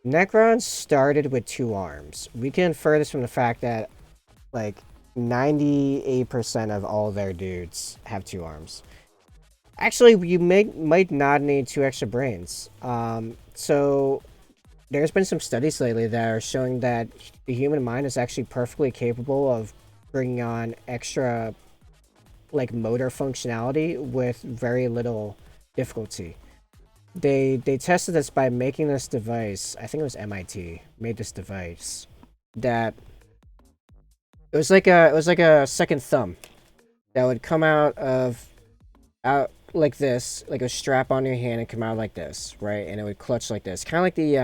Necrons started with 2 arms. We can infer this from the fact that, like, 98% of all their dudes have 2 arms. Actually, you might not need 2 extra brains. So there's been some studies lately that are showing that the human mind is actually perfectly capable of bringing on extra like motor functionality with very little difficulty. They tested this by making this device. I think it was MIT made this device that it was like a second thumb that would come out like this, like a strap on your hand and come out like this, right? And it would clutch like this, kind of like the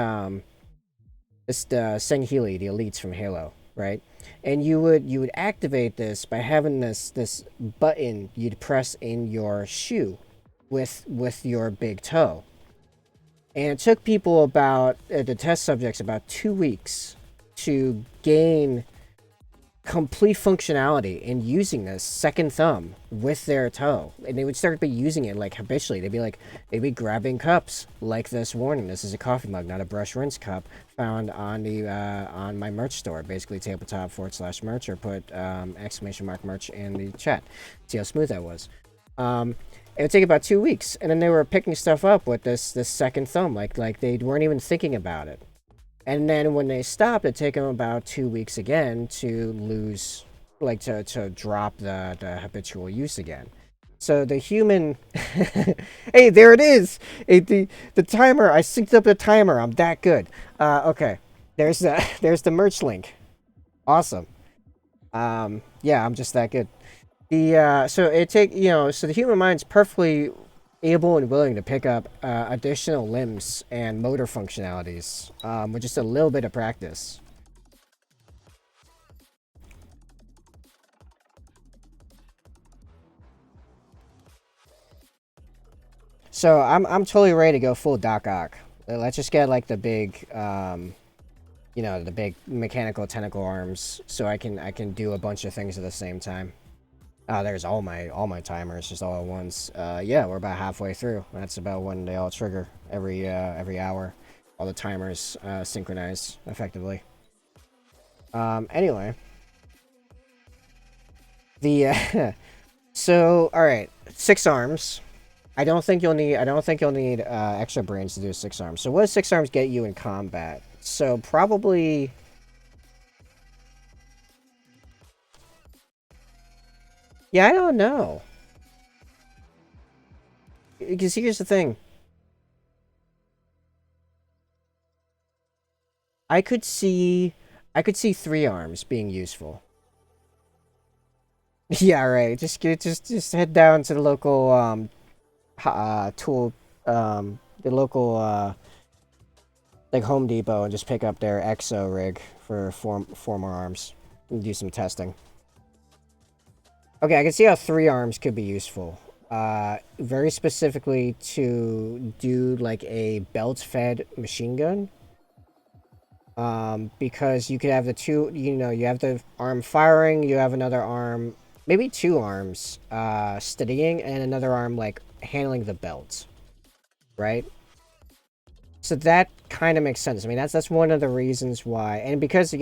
Sangheili, the elites from Halo, right? And you would activate this by having this button you'd press in your shoe with your big toe. And it took people about the test subjects about 2 weeks to gain complete functionality in using this second thumb with their toe, and they would start by using it like habitually. They'd be grabbing cups like this warning: "This is a coffee mug, not a brush rinse cup." Found on the on my merch store, basically tabletop/merch, or put !merch in the chat. See how smooth that was. It would take about 2 weeks, and then they were picking stuff up with this second thumb, like they weren't even thinking about it. And then when they stopped, it'd take them about 2 weeks again to lose, like to drop the habitual use again. So the human, hey, there it is. The timer. I synced up the timer. I'm that good. Okay, there's the merch link. Awesome. Yeah, I'm just that good. So the human mind's perfectly able and willing to pick up additional limbs and motor functionalities with just a little bit of practice. So I'm totally ready to go full Doc Ock. Let's just get like the big the big mechanical tentacle arms, so I can do a bunch of things at the same time. There's all my timers just all at once. Yeah, we're about halfway through. That's about when they all trigger every hour. All the timers synchronize effectively. Anyway, the so all right, 6 arms. I don't think you'll need extra brains to do 6 arms. So what does 6 arms get you in combat? So probably. Yeah, I don't know. Because here's the thing. I could see 3 arms being useful. Yeah, right. Just head down to the local tool the local like Home Depot and just pick up their EXO rig for four more arms and do some testing. Okay, I can see how 3 arms could be useful. Very specifically to do like a belt-fed machine gun. Because you could have the two, you have the arm firing, you have another arm, maybe 2 arms, steadying, and another arm like handling the belt, right? So that kind of makes sense. I mean, that's one of the reasons why, and because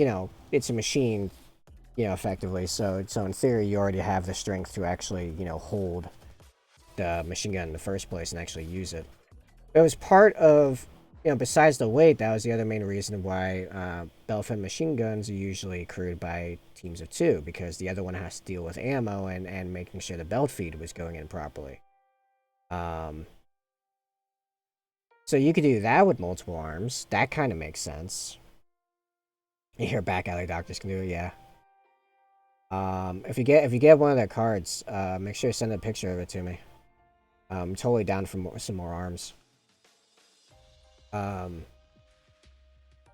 it's a machine, effectively. So in theory, you already have the strength to actually hold the machine gun in the first place and actually use it. It was part of you know, besides the weight, that was the other main reason why belt-fed machine guns are usually crewed by teams of 2, because the other one has to deal with ammo and making sure the belt feed was going in properly. So you could do that with multiple arms. That kind of makes sense. Your back alley doctors can do it, yeah. If you get one of their cards, make sure to send a picture of it to me. I'm totally down for some more arms.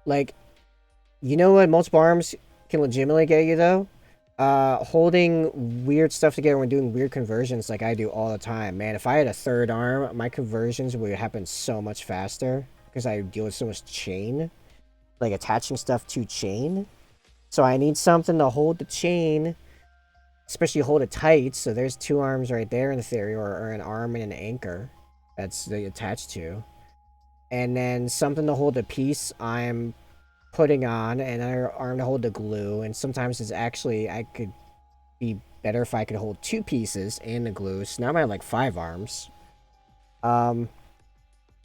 Like, you know what multiple arms can legitimately get you though? Holding weird stuff together when doing weird conversions like I do all the time. Man, if I had a third arm, my conversions would happen so much faster because I deal with so much chain. Like attaching stuff to chain. So I need something to hold the chain, especially hold it tight. So there's 2 arms right there in theory, or an arm and an anchor that's attached to. And then something to hold the piece I'm putting on, and another arm to hold the glue. And sometimes it's actually, I could be better if I could hold 2 pieces and the glue. So now I'm at like 5 arms.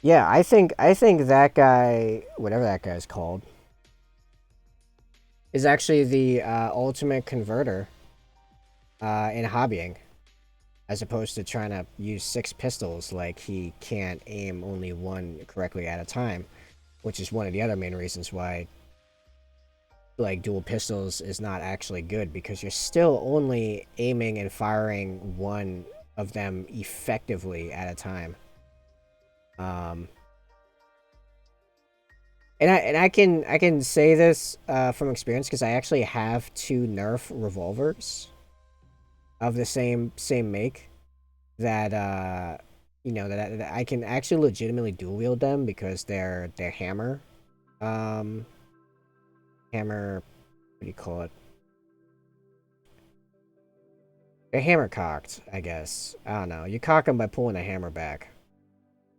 Yeah, I think that guy, whatever that guy's called, is actually the ultimate converter in hobbying, as opposed to trying to use 6 pistols. Like, he can't aim only one correctly at a time, which is one of the other main reasons why, like, dual pistols is not actually good, because you're still only aiming and firing one of them effectively at a time. And I can say this from experience, because I actually have 2 Nerf revolvers of the same make that you know, that I can actually legitimately dual wield them, because they're hammer hammer, what do you call it? They're hammer cocked, I guess. I don't know. You cock them by pulling a hammer back.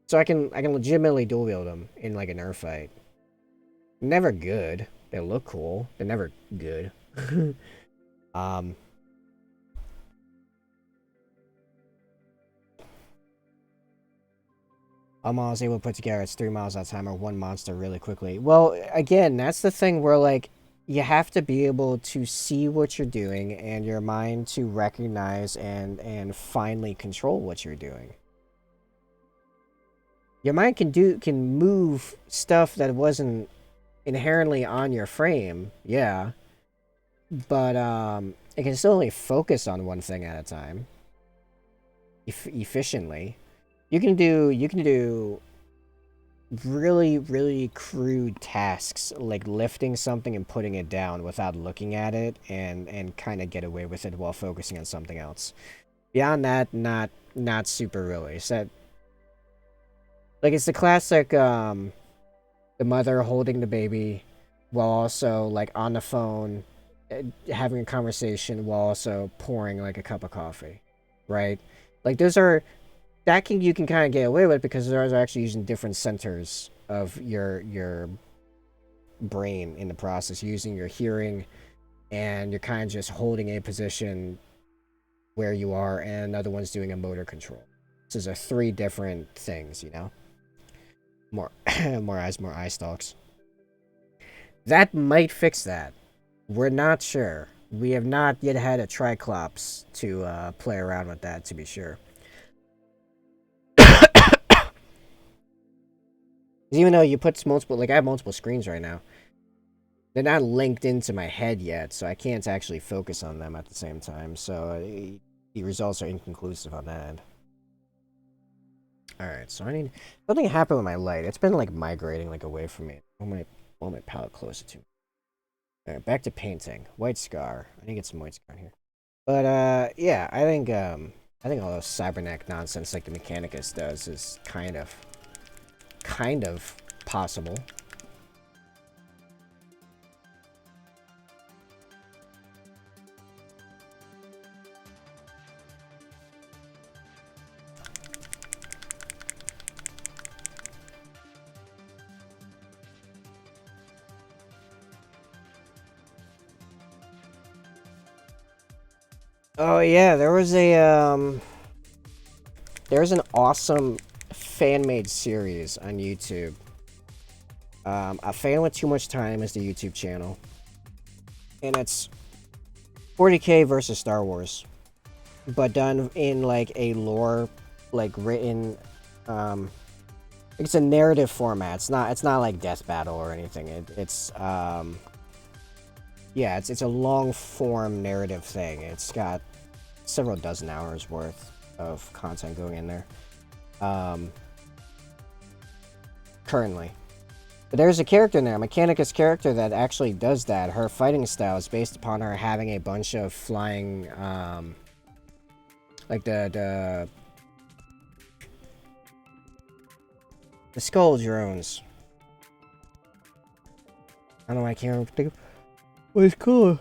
So I can legitimately dual wield them in like a Nerf fight. Never good. They look cool. They're never good. All models able to put together it's 3 miles at a time, or 1 monster really quickly. Well, again, that's the thing where, like, you have to be able to see what you're doing and your mind to recognize and finally control what you're doing. Your mind can move stuff that wasn't inherently on your frame, yeah, but it can still only focus on one thing at a time efficiently. You can do really crude tasks, like lifting something and putting it down without looking at it, and kind of get away with it while focusing on something else. Beyond that, not super really. So, like, it's the classic the mother holding the baby while also, like, on the phone having a conversation while also pouring like a cup of coffee, right? Like, those are you can kind of get away with, because those are actually using different centers of your brain in the process, using your hearing, and you're kind of just holding a position where you are, and another one's doing a motor control. These are 3 different things, you know. More more eye stalks. That might fix that. We're not sure. We have not yet had a Triclops to play around with that, to be sure. Even though you put multiple, like, I have multiple screens right now. They're not linked into my head yet, so I can't actually focus on them at the same time. So the results are inconclusive on that end. Alright, so I need... Something happened with my light. It's been, like, migrating, like, away from me. I want my palette closer to me. Alright, back to painting. White Scar. I need to get some White Scar in here. But, yeah, I think all those cybernetic nonsense like the Mechanicus does is kind of possible. Oh yeah, there's an awesome fan-made series on YouTube A Fan with Too Much Time is the YouTube channel. And it's 40k versus Star Wars. But done in like a lore, like written, it's a narrative format. It's not like Death Battle or anything. Yeah, it's a long form narrative thing. It's got several dozen hours worth of content going in there. Currently. But there's a character in there, a Mechanicus character that actually does that. Her fighting style is based upon her having a bunch of flying, like the skull drones. I don't know, I can't think of what it's called.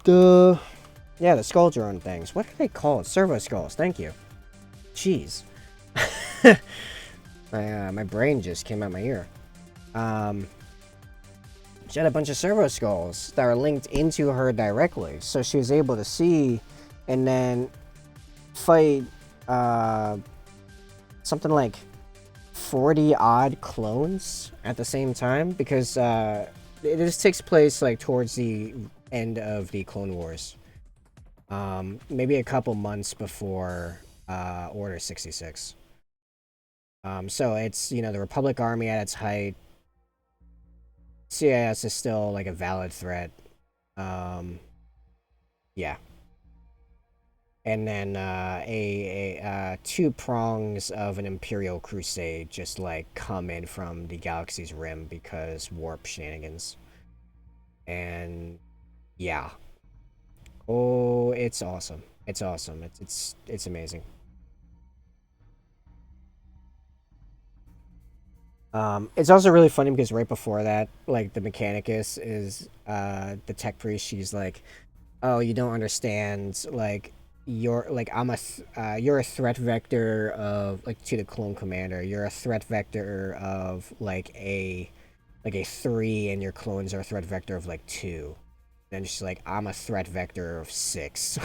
Yeah, the skull drone things. What are they called? Servo skulls, thank you. Jeez. My brain just came out my ear. She had a bunch of servo skulls that are linked into her directly, so she was able to see and then fight something like 40 odd clones at the same time, because it just takes place like towards the end of the Clone Wars, maybe a couple months before Order 66. So it's, you know, the Republic Army at its height. CIS is still like a valid threat. Yeah. And then two prongs of an Imperial crusade just like come in from the galaxy's rim because warp shenanigans. And yeah. Oh, it's awesome. It's awesome. It's amazing. It's also really funny because right before that, like the Mechanicus is the tech priest. She's like, "Oh, you don't understand. Like, you're like you're a threat vector of like to the clone commander. You're a threat vector of like a 3, and your clones are a threat vector of like 2." Then she's like, "I'm a threat vector of 6,"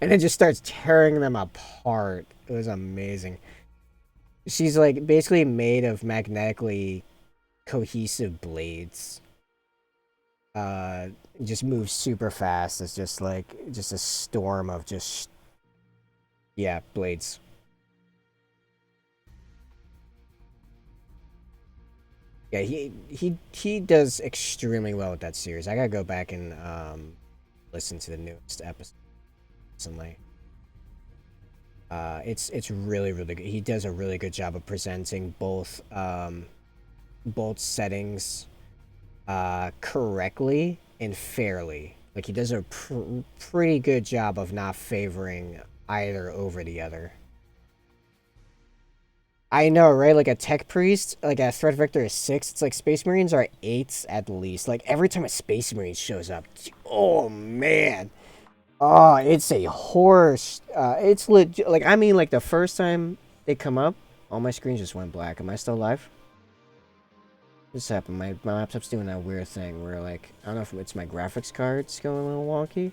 and then just starts tearing them apart. It was amazing. She's like basically made of magnetically cohesive blades. Uh, just moves super fast. It's just like just a storm of just, yeah, blades. Yeah, he does extremely well with that series. I gotta go back and listen to the newest episode recently. It's really really good. He does a really good job of presenting both settings correctly and fairly. Like he does a pretty good job of not favoring either over the other. I know, right? Like a tech priest, like a threat vector is 6. It's like Space Marines are 8s at least. Like every time a Space Marine shows up, oh man, oh, it's a horse. It's legit. Like I mean, like the first time they come up, all my screens just went black. Am I still live? What's happened? My laptop's doing that weird thing where like I don't know if it's my graphics card's going a little wonky.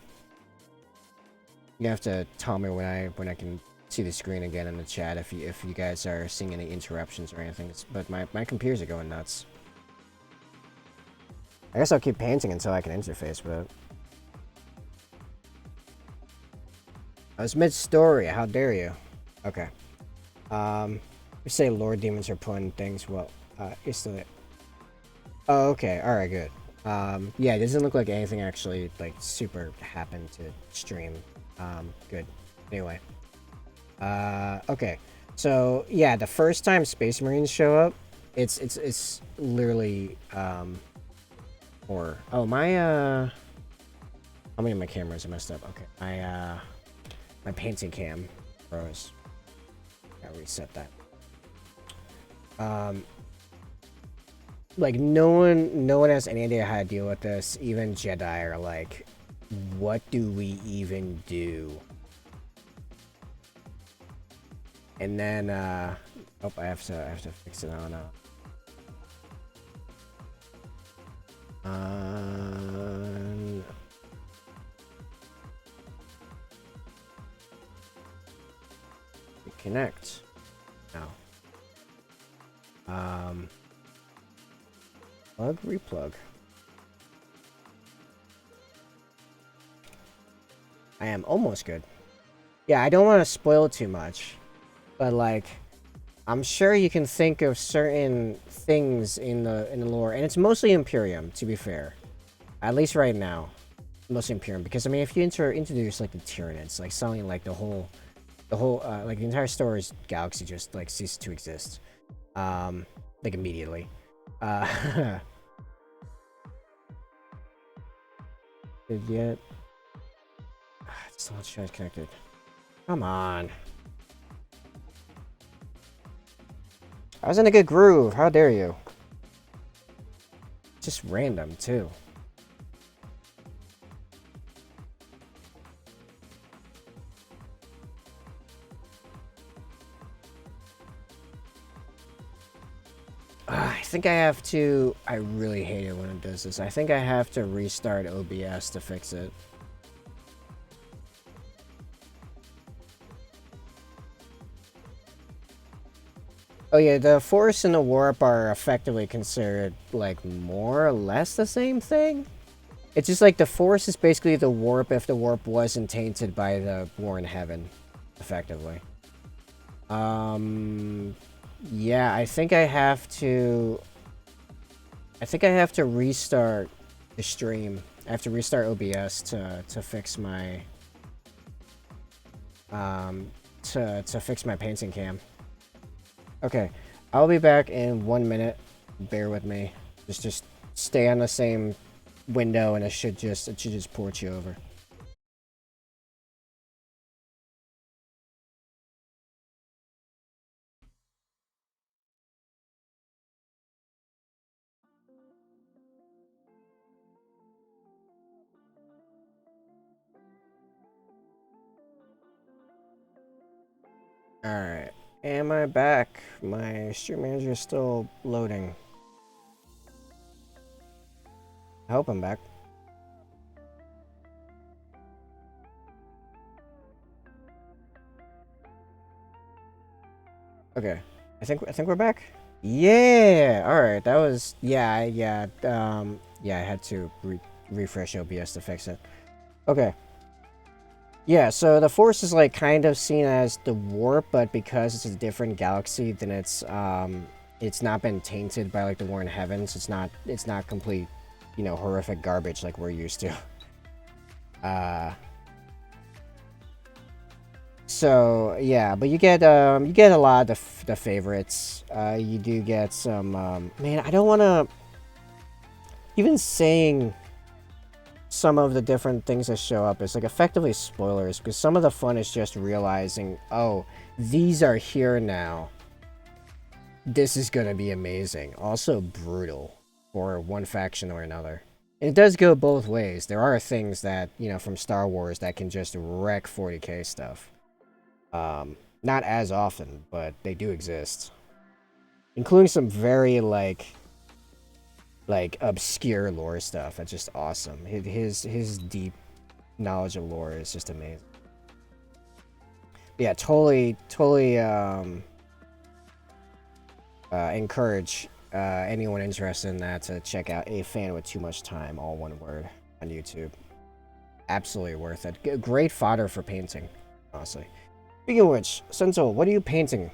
You have to tell me when I can see the screen again in the chat if you guys are seeing any interruptions or anything. But my computers are going nuts. I guess I'll keep painting until I can interface, but I was mid-story. How dare you? Okay. You say Lord Demons are pulling things. Well, it's still there. Oh, okay. All right, good. Yeah, it doesn't look like anything actually like super happened to stream. Good. Anyway. Okay. So yeah, the first time Space Marines show up, it's literally horror. Oh my how many of my cameras are messed up? Okay. My painting cam froze. Gotta reset that. Like no one has any idea how to deal with this. Even Jedi are like, what do we even do? And then oh, I have to fix it on connect now. Plug, replug. I am almost good. Yeah, I don't want to spoil too much, but like, I'm sure you can think of certain things in the lore, and it's mostly Imperium, to be fair. At least right now, mostly Imperium. Because I mean, if you introduce like the Tyranids, like suddenly like the whole like the entire Star Wars galaxy just like ceases to exist, like immediately. Did yet? Still not sure it's connected. Come on. I was in a good groove. How dare you? Just random, too. I think I have to... I really hate it when it does this. I think I have to restart OBS to fix it. Oh yeah, the Force and the Warp are effectively considered, like, more or less the same thing? It's just like the Force is basically the Warp if the Warp wasn't tainted by the War in Heaven, effectively. Yeah, I think I have to... I think I have to restart the stream. I have to restart OBS to fix my... to fix my painting cam. Okay, I'll be back in 1 minute. Bear with me. Just stay on the same window, and it should just port you over. Alright, am I back? My stream manager is still loading. I hope I'm back. Okay, I think we're back. Yeah, all right. That was yeah. Yeah, I had to refresh OBS to fix it. Okay. Yeah, so the Force is like kind of seen as the warp, but because it's a different galaxy, then it's not been tainted by like the War in Heavens. It's not complete, you know, horrific garbage like we're used to. So yeah, but you get a lot of the favorites. You do get some man, I don't want to even saying some of the different things that show up is like effectively spoilers, because some of the fun is just realizing, oh, these are here now. This is gonna be amazing. Also brutal for one faction or another. And it does go both ways. There are things that, you know, from Star Wars that can just wreck 40k stuff. Not as often, but they do exist. Including some very, like obscure lore stuff. That's just awesome. His deep knowledge of lore is just amazing. Yeah, totally encourage anyone interested in that to check out A Fan with Too Much Time, all one word, on YouTube. Absolutely worth it. Great fodder for painting, honestly. Speaking of which, Senso, what are you painting?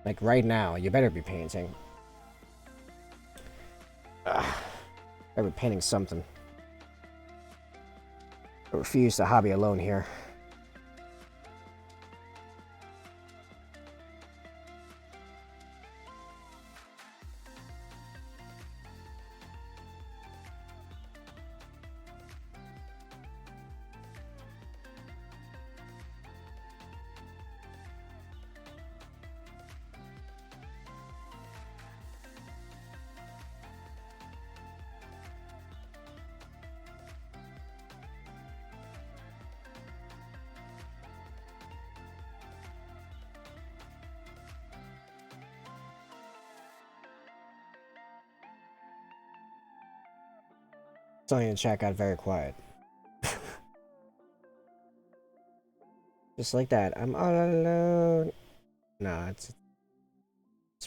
Like right now, you better be painting. Better be painting something. I refuse to hobby alone here. Something in the chat got very quiet. Just like that. I'm all alone. Nah, it's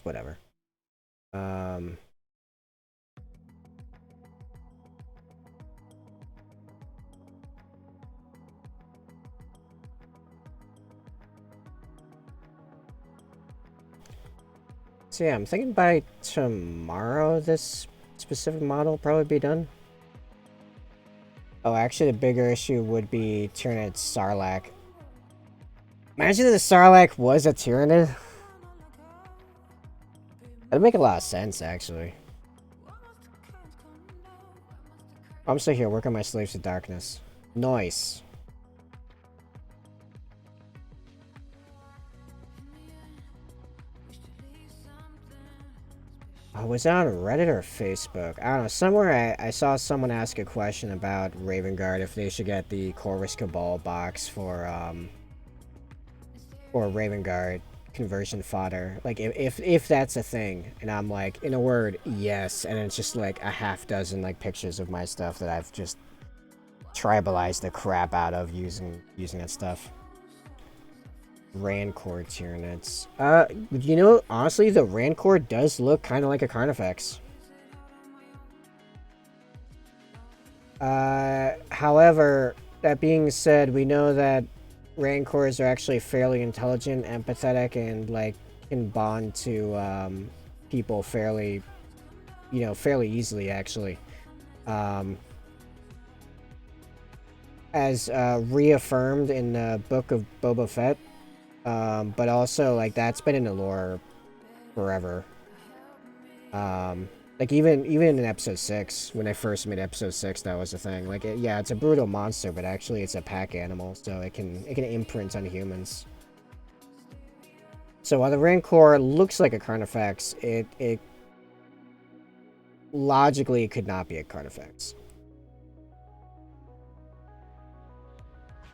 whatever. So yeah, I'm thinking by tomorrow this specific model will probably be done. Oh, actually the bigger issue would be Tyranid Sarlacc. Imagine if the Sarlacc was a Tyranid. That'd make a lot of sense, actually. I'm still here, working my Slaves to Darkness. Nice. Was it on Reddit or Facebook? I don't know. Somewhere I saw someone ask a question about Raven Guard if they should get the Corvus Cabal box for Raven Guard conversion fodder. Like if that's a thing. And I'm like, in a word, yes. And it's just like a half dozen like pictures of my stuff that I've just tribalized the crap out of using that stuff. Rancor Tyranids. You know, honestly, the Rancor does look kind of like a Carnifex. However, that being said, we know that Rancors are actually fairly intelligent, empathetic, and, like, can bond to, people fairly, you know, fairly easily, actually. As, reaffirmed in the Book of Boba Fett. But also, like, that's been in the lore forever. Like, even in episode 6, when I first made episode 6, that was the thing. Like, yeah, it's a brutal monster, but actually it's a pack animal, so it can imprint on humans. So while the Rancor looks like a Carnifex, it logically could not be a Carnifex.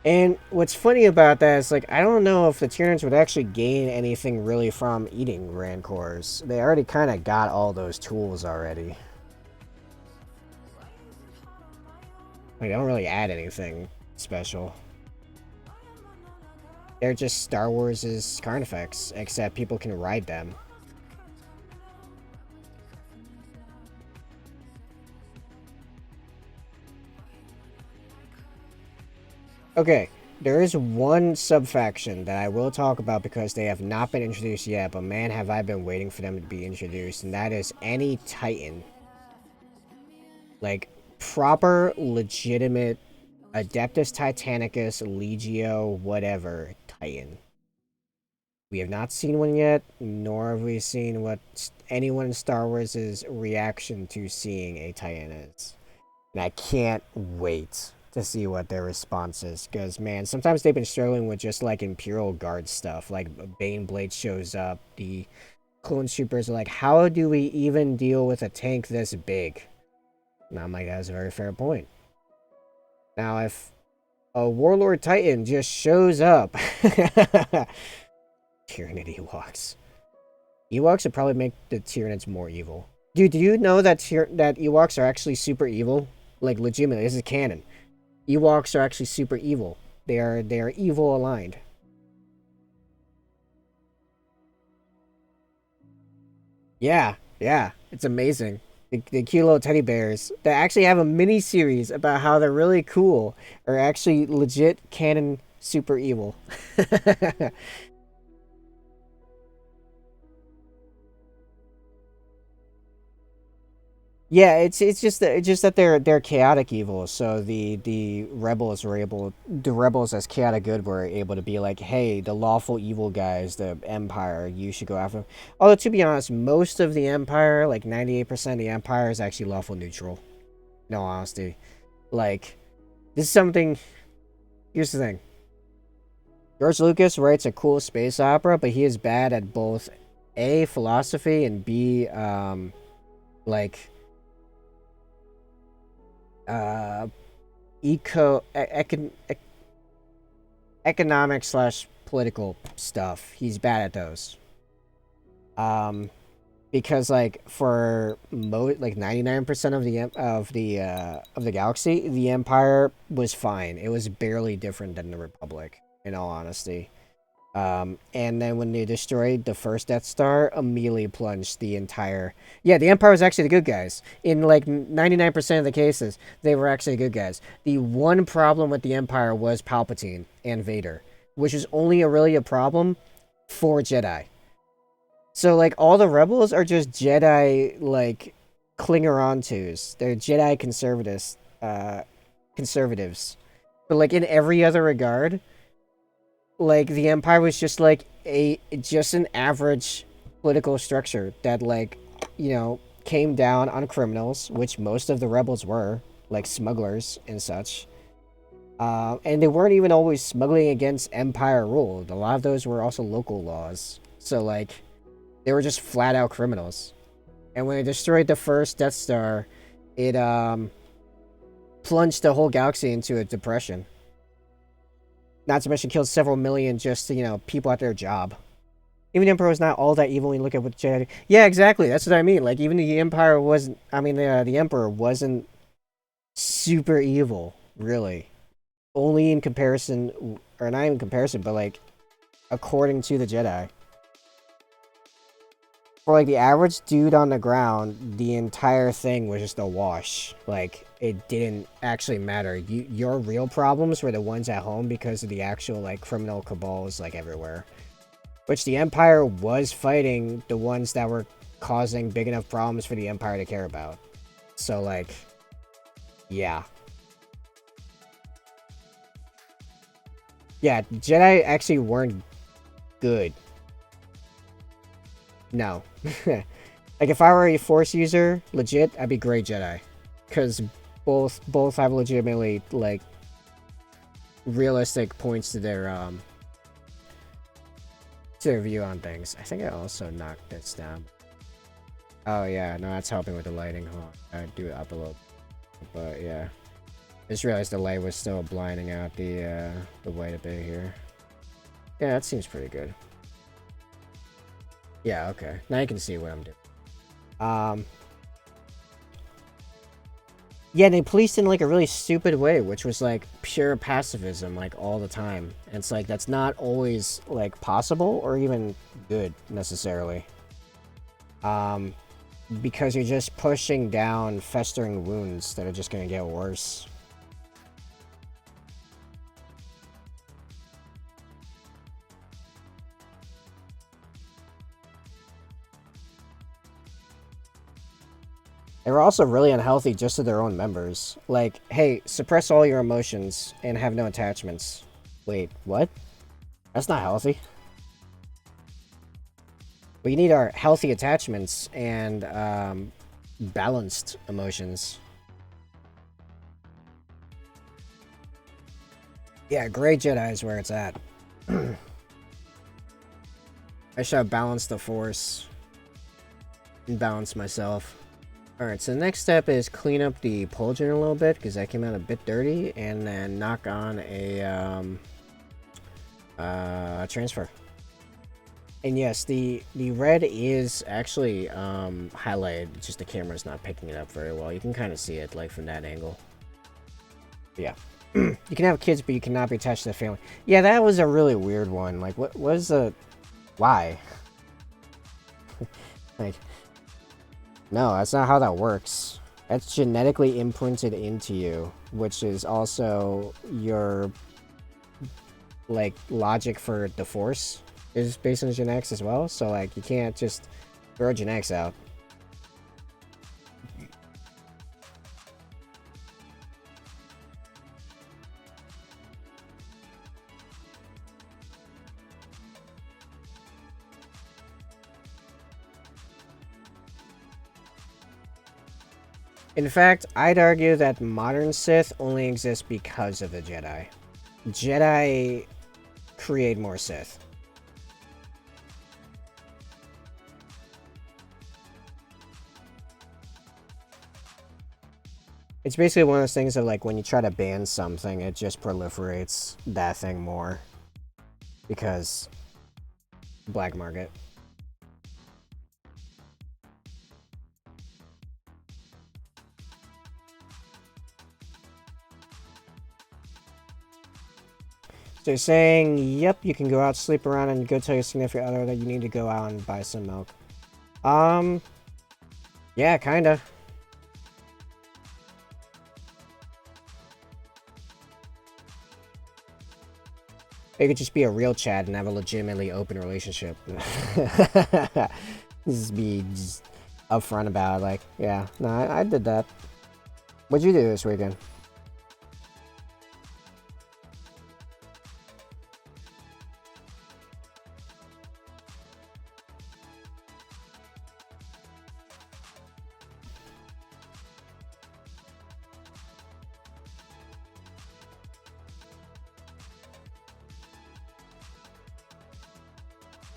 And what's funny about that is, like, I don't know if the Tyranids would actually gain anything really from eating Rancors. They already kind of got all those tools already. Like, they don't really add anything special. They're just Star Wars' Carnifex, except people can ride them. Okay, there is one sub-faction that I will talk about because they have not been introduced yet, but man, have I been waiting for them to be introduced, and that is any Titan. Like, proper, legitimate, Adeptus Titanicus, Legio, whatever, Titan. We have not seen one yet, nor have we seen what anyone in Star Wars' reaction to seeing a Titan is. And I can't wait to see what their response is, because man, sometimes they've been struggling with just like Imperial Guard stuff. Like Baneblade shows up, the clone troopers are like, how do we even deal with a tank this big? And I'm like, that's a very fair point. Now if a Warlord Titan just shows up Tyranid Ewoks would probably make the Tyranids more evil. Dude, do you know that that Ewoks are actually super evil? Like, legitimately, this is canon. Ewoks are actually super evil. They are evil aligned. Yeah, it's amazing. The cute little teddy bears that actually have a mini series about how they're really cool are actually legit canon super evil. Yeah, it's just that they're chaotic evil. So the rebels as chaotic good were able to be like, hey, the lawful evil guys, the Empire, you should go after them. Although to be honest, most of the Empire, like 98% of the Empire, is actually lawful neutral. No honesty, like this is something. Here's the thing: George Lucas writes a cool space opera, but he is bad at both A, philosophy, and B, like uh economic slash political stuff. He's bad at those. Um, because like for like 99% of the galaxy, the Empire was fine. It was barely different than the Republic, in all honesty. And then when they destroyed the first Death Star, immediately plunged the entire... Yeah, the Empire was actually the good guys. In, like, 99% of the cases, they were actually the good guys. The one problem with the Empire was Palpatine and Vader, which is only really a problem for Jedi. So like all the rebels are just Jedi like clinger ontos. They're Jedi conservatives. But like in every other regard, like the Empire was just like just an average political structure that like, came down on criminals, which most of the rebels were, like smugglers and such. And they weren't even always smuggling against Empire rule. A lot of those were also local laws. So like they were just flat out criminals. And when it destroyed the first Death Star, it plunged the whole galaxy into a depression. Not to mention killed several million just, people at their job. Even the Emperor was not all that evil when you look at what Jedi. Yeah, exactly. That's what I mean. Like, even the Empire wasn't. I mean, the Emperor wasn't super evil, really. Only in comparison, or not even comparison, but like, according to the Jedi. For like the average dude on the ground, the entire thing was just a wash. Like, it didn't actually matter. Your real problems were the ones at home because of the actual like criminal cabals like everywhere. Which the Empire was fighting the ones that were causing big enough problems for the Empire to care about. So like, yeah. Yeah, Jedi actually weren't good. No. Like if I were a Force user, legit, I'd be great Jedi. Because both have legitimately like realistic points to their view on things. I think I also knocked this down. Oh yeah, no, that's helping with the lighting. Hold on. I'd do it up a little. But yeah. I just realized the light was still blinding out the white a bit here. Yeah, that seems pretty good. Yeah, okay. Now you can see what I'm doing. Yeah, they policed in like a really stupid way, which was like pure pacifism, like all the time. And it's like that's not always like possible or even good necessarily. Because you're just pushing down festering wounds that are just gonna get worse. They were also really unhealthy just to their own members. Like, hey, suppress all your emotions and have no attachments. Wait, what? That's not healthy. We need our healthy attachments and balanced emotions. Yeah, Grey Jedi is where it's at. I should balance the Force and balance myself. Alright, so the next step is clean up the pauldron a little bit, because that came out a bit dirty, and then knock on a transfer. And yes, the red is actually highlighted, just the camera's not picking it up very well. You can kind of see it, like, from that angle. But yeah. You can have kids, but you cannot be attached to the family. Yeah, that was a really weird one. Like, what was the... Why? Like... No, that's not how that works. That's genetically imprinted into you, which is also your, like, logic for the Force is based on genetics as well. So, like, you can't just throw genetics out. In fact, I'd argue that modern Sith only exists because of the Jedi. Jedi create more Sith. It's basically one of those things of like when you try to ban something, it just proliferates that thing more. Because black market. They're saying, yep, you can go out, sleep around, and go tell your significant other that you need to go out and buy some milk. Yeah, kinda. It could just be a real chat and have a legitimately open relationship. Just be just upfront about it, like, yeah, no, I did that. What'd you do this weekend?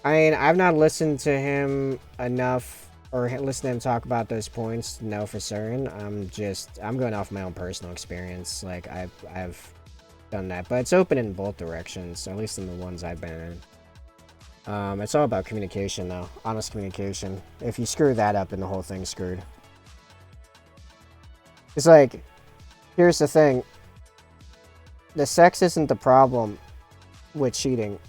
I mean, I've not listened to him enough or listened to him talk about those points to know for certain. I'm going off my own personal experience. Like, I've done that, but it's open in both directions, at least in the ones I've been in. It's all about communication, though. Honest communication. If you screw that up, then the whole thing's screwed. It's like, here's the thing. The sex isn't the problem with cheating.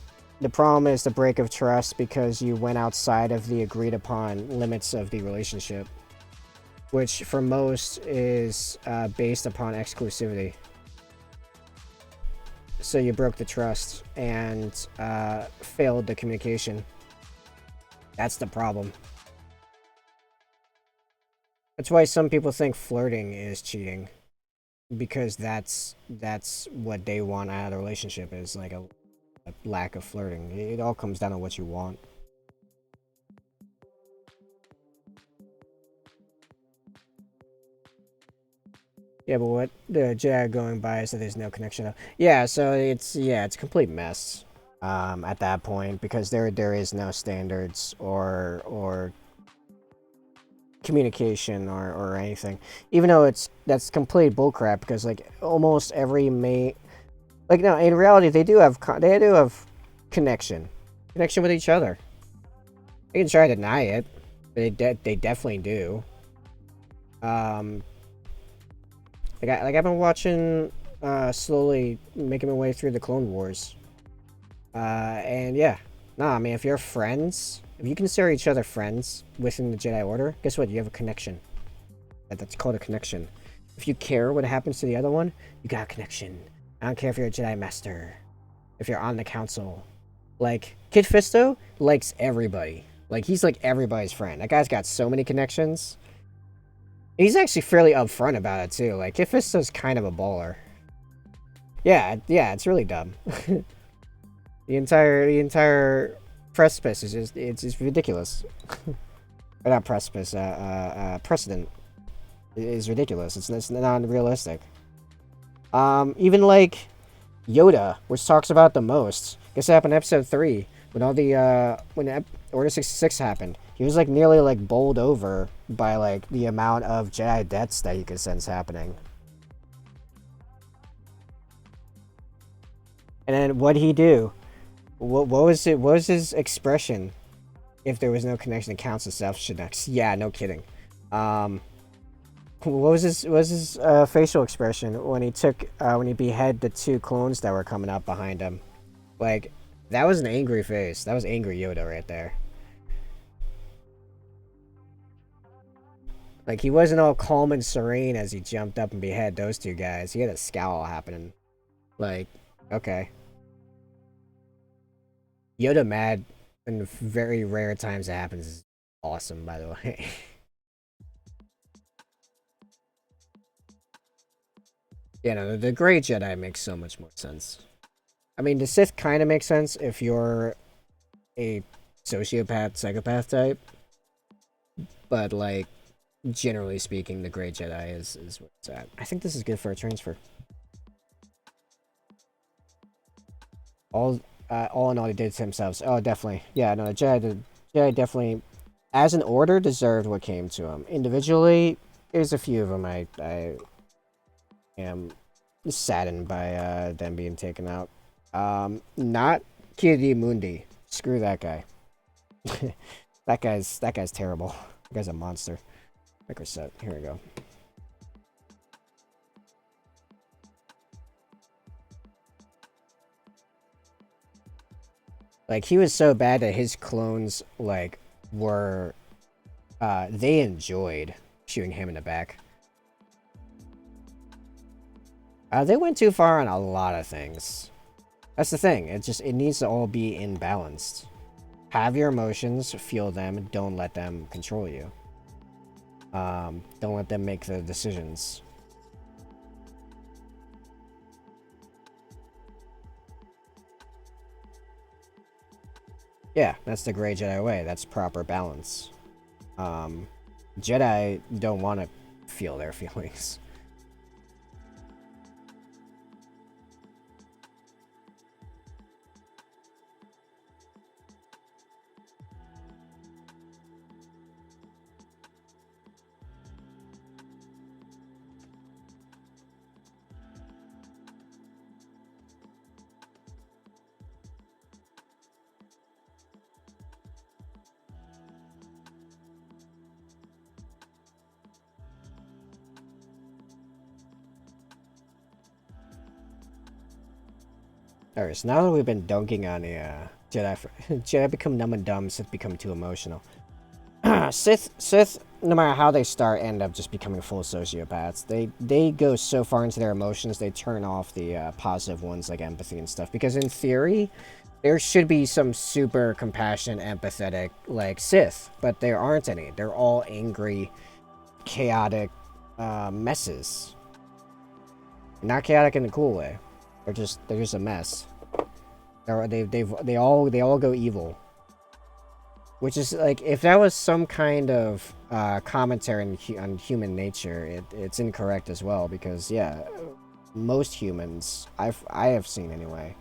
The problem is the break of trust because you went outside of the agreed upon limits of the relationship, which for most is based upon exclusivity. So you broke the trust and failed the communication. That's the problem. That's why some people think flirting is cheating, because that's what they want out of the relationship, is like a lack of flirting. It all comes down to what you want. Yeah, but what the Jag going by is that there's no connection. Yeah, so it's a complete mess. At that point, because there is no standards or communication or anything. Even though that's complete bullcrap, because like almost every mate, like, no, in reality they do have connection with each other. They can try to deny it, but they definitely do. Like I've been watching, slowly making my way through the Clone Wars. And yeah. Nah, I mean, if you're friends, if you consider each other friends within the Jedi Order, guess what? You have a connection. That's called a connection. If you care what happens to the other one, you got a connection. I don't care if you're a Jedi Master, if you're on the Council. Like, Kit Fisto likes everybody. Like, he's like everybody's friend. That guy's got so many connections. He's actually fairly upfront about it, too. Like, Kit Fisto's kind of a baller. Yeah, it's really dumb. The entire precipice is just ridiculous. Or not precipice, precedent is ridiculous. It's not realistic. Even like Yoda, which talks about the most. Guess it happened in episode 3 when all the when Order 66 happened. He was like nearly like bowled over by like the amount of Jedi deaths that he could sense happening. And then what'd he do? What was it? What was his expression? If there was no connection to Council stuff, should next. Yeah, no kidding. What was his facial expression when he beheaded the 2 clones that were coming up behind him? Like, that was an angry face. That was angry Yoda right there. Like, he wasn't all calm and serene as he jumped up and beheaded those 2 guys. He had a scowl happening. Like, okay. Yoda mad in very rare times it happens is awesome, by the way. Yeah, no, the Grey Jedi makes so much more sense. I mean, the Sith kind of makes sense if you're a sociopath, psychopath type. But, like, generally speaking, the Grey Jedi is where it's at. I think this is good for a transfer. All in all, they did to themselves. Oh, definitely. Yeah, no, the Jedi definitely, as an order, deserved what came to them. Individually, there's a few of them I am saddened by them being taken out. Not Ki-Adi-Mundi. Screw that guy. that guy's terrible. That guy's a monster. Microset. Here we go. Like, he was so bad that his clones, like, were, they enjoyed shooting him in the back. They went too far on a lot of things. That's the thing. It needs to all be in balance. Have your emotions, feel them, don't let them control you. Don't let them make the decisions. Yeah, that's the Grey Jedi way. That's proper balance. Jedi don't want to feel their feelings. Alright, so now that we've been dunking on the Jedi become numb and dumb, Sith become too emotional. Sith, no matter how they start, end up just becoming full sociopaths. They go so far into their emotions, they turn off the positive ones like empathy and stuff. Because in theory, there should be some super compassionate, empathetic, like, Sith. But there aren't any. They're all angry, chaotic messes. Not chaotic in a cool way. They're just a mess. They all go evil. Which is like, if that was some kind of commentary on human nature, it's incorrect as well. Because yeah, most humans I have seen anyway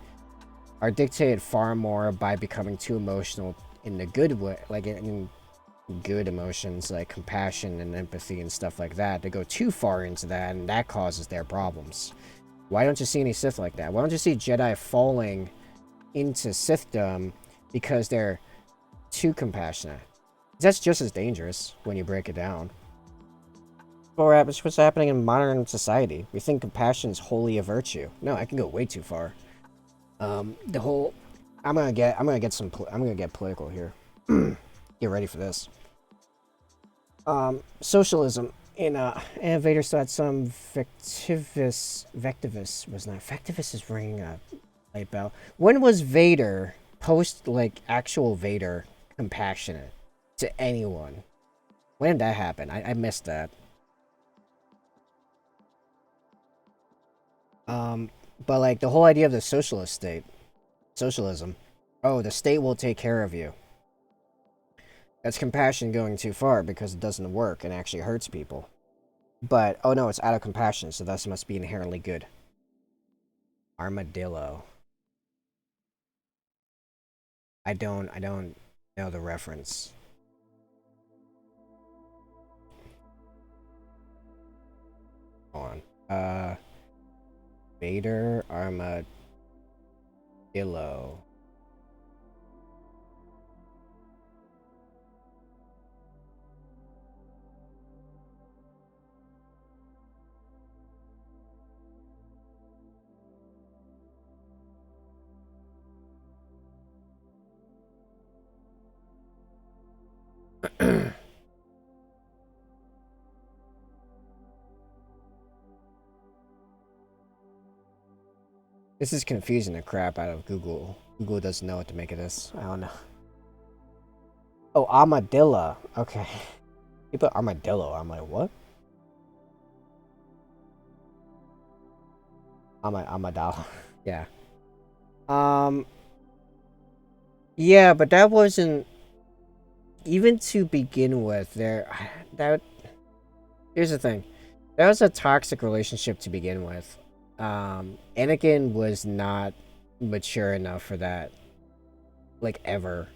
are dictated far more by becoming too emotional in the good way, like in good emotions like compassion and empathy and stuff like that. They go too far into that, and that causes their problems. Why don't you see any Sith like that? Why don't you see Jedi falling into Sithdom because they're too compassionate? That's just as dangerous when you break it down. What's happening in modern society? We think compassion is wholly a virtue. No, I can go way too far. The whole I'm gonna get political here. Get ready for this. Socialism in Vader still had some Vectivus was not. Vectivus is ringing a light bell. When was Vader post like actual Vader compassionate to anyone? When did that happen? I missed that. But like the whole idea of the socialist state, socialism. Oh, the state will take care of you. That's compassion going too far because it doesn't work and actually hurts people. But oh no, it's out of compassion, so thus must be inherently good. Armadillo. I don't know the reference. Hold on. Vader Armadillo. This is confusing the crap out of Google. Google doesn't know what to make of this. I don't know. Oh, armadillo. Okay. You put armadillo. I'm like, what? Armadillo. Yeah. Yeah, but that wasn't even to begin with. Here's the thing. That was a toxic relationship to begin with. Anakin was not mature enough for that, like, ever,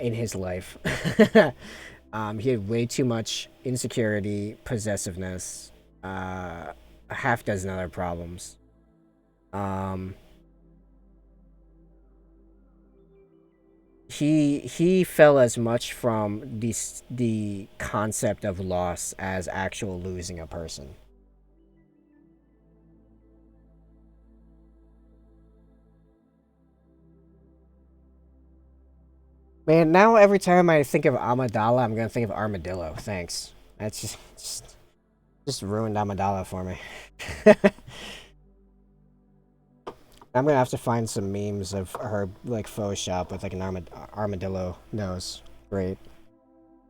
in his life. He had way too much insecurity, possessiveness, a half dozen other problems. He fell as much from the concept of loss as actual losing a person. Man, now every time I think of Amidala, I'm gonna think of Armadillo. Thanks. That's just ruined Amidala for me. I'm gonna have to find some memes of her like Photoshop with like an armadillo nose. Great.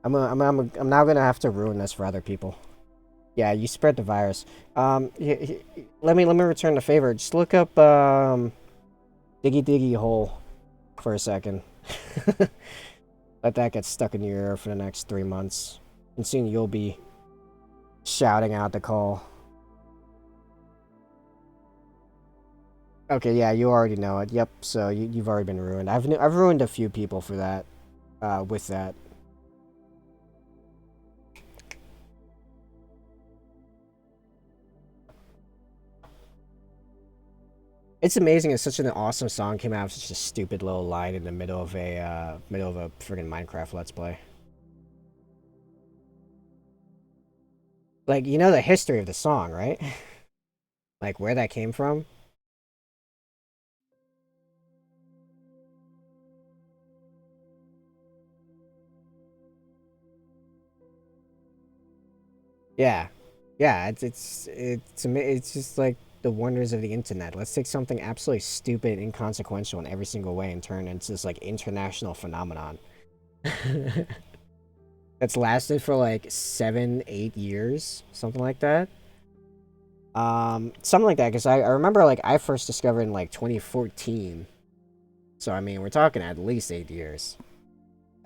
I'm now gonna have to ruin this for other people. Yeah, you spread the virus. Let me return the favor. Just look up Diggy Diggy Hole for a second. Let that get stuck in your ear for the next 3 months, and soon you'll be shouting out the call. Okay, yeah, you already know it. Yep. So you've already been ruined. I've ruined a few people for that. With that. It's amazing. It's such an awesome song came out of such a stupid little line in the middle of a friggin' Minecraft Let's Play. Like, you know the history of the song, right? Like where that came from. Yeah, yeah. It's just like the wonders of the internet. Let's take something absolutely stupid and inconsequential in every single way and turn it into this like international phenomenon. That's lasted for like 7, 8 years, something like that. Something like that. Because I remember like I first discovered in like 2014. So I mean, we're talking at least 8 years.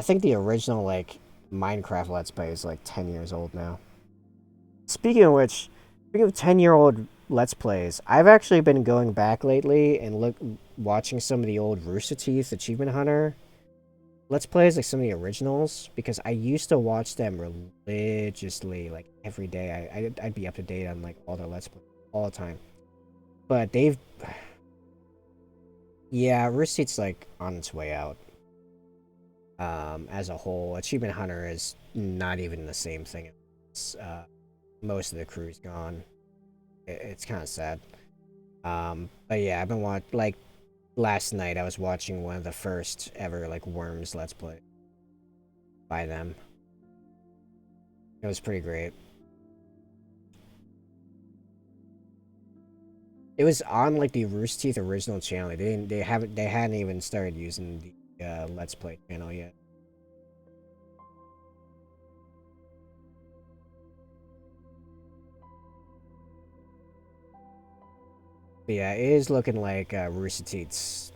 I think the original like Minecraft Let's Play is like 10 years old now. Speaking of which, speaking of 10-year-old Let's Plays, I've actually been going back lately and watching some of the old Rooster Teeth Achievement Hunter Let's Plays, like some of the originals, because I used to watch them religiously, like every day. I'd be up to date on like all their Let's Plays all the time. But they've, yeah, Rooster Teeth's like on its way out. As a whole, Achievement Hunter is not even the same thing. It's, most of the crew's gone. It's kind of sad. But yeah, I've been like last night I was watching one of the first ever like Worms Let's Play by them. It was pretty great. It was on like the Rooster Teeth original channel. They hadn't even started using the Let's Play channel yet. But yeah, it is looking like Rooster Teeth's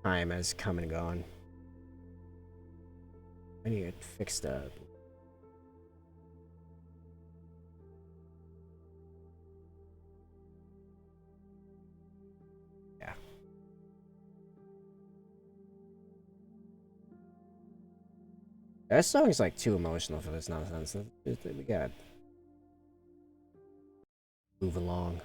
time has come and gone. I need it fixed up. Yeah. That song is like too emotional for this nonsense. We gotta move along.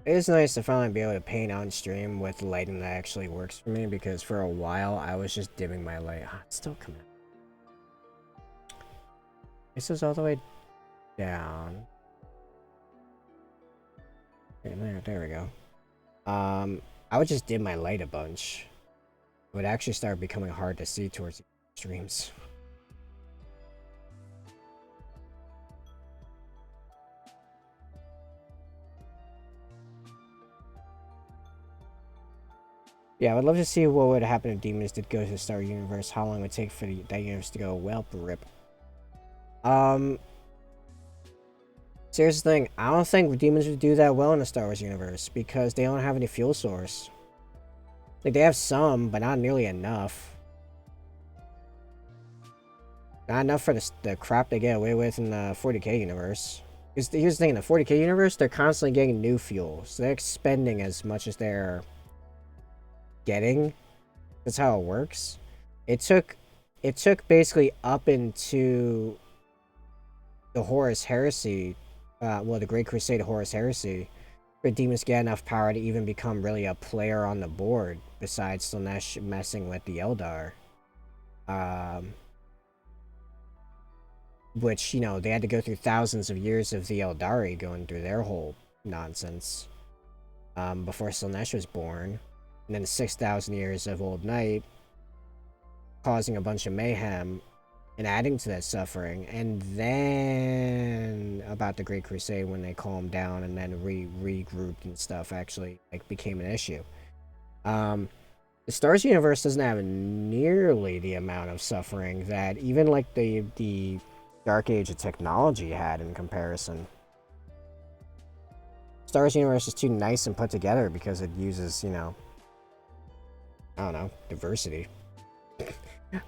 It is nice to finally be able to paint on stream with lighting that actually works for me, because for a while I was just dimming my light. It's still coming out. This is all the way down. There we go. I would just dim my light a bunch. It would actually start becoming hard to see towards the streams. Yeah, I would love to see what would happen if demons did go to the Star Universe. How long it would take for that universe to go? Well, rip. So here's the thing. I don't think demons would do that well in the Star Wars universe, because they don't have any fuel source. Like, they have some, but not nearly enough. Not enough for the crap they get away with in the 40k universe. Because here's the thing, in the 40k universe, they're constantly getting new fuel. So they're expending as much as they're getting. That's how it works. It took basically up into the Horus Heresy well, the Great Crusade Horus Heresy, where demons get enough power to even become really a player on the board, besides Slanesh messing with the Eldar. Which, you know, they had to go through thousands of years of the Eldari going through their whole nonsense before Slanesh was born. And then 6,000 years of Old Night causing a bunch of mayhem and adding to that suffering. And then about the Great Crusade, when they calmed down and then regrouped and stuff, actually like became an issue. The Stars universe doesn't have nearly the amount of suffering that even like the Dark Age of technology had in comparison. Stars universe is too nice and put together because it uses, you know, I don't know, diversity.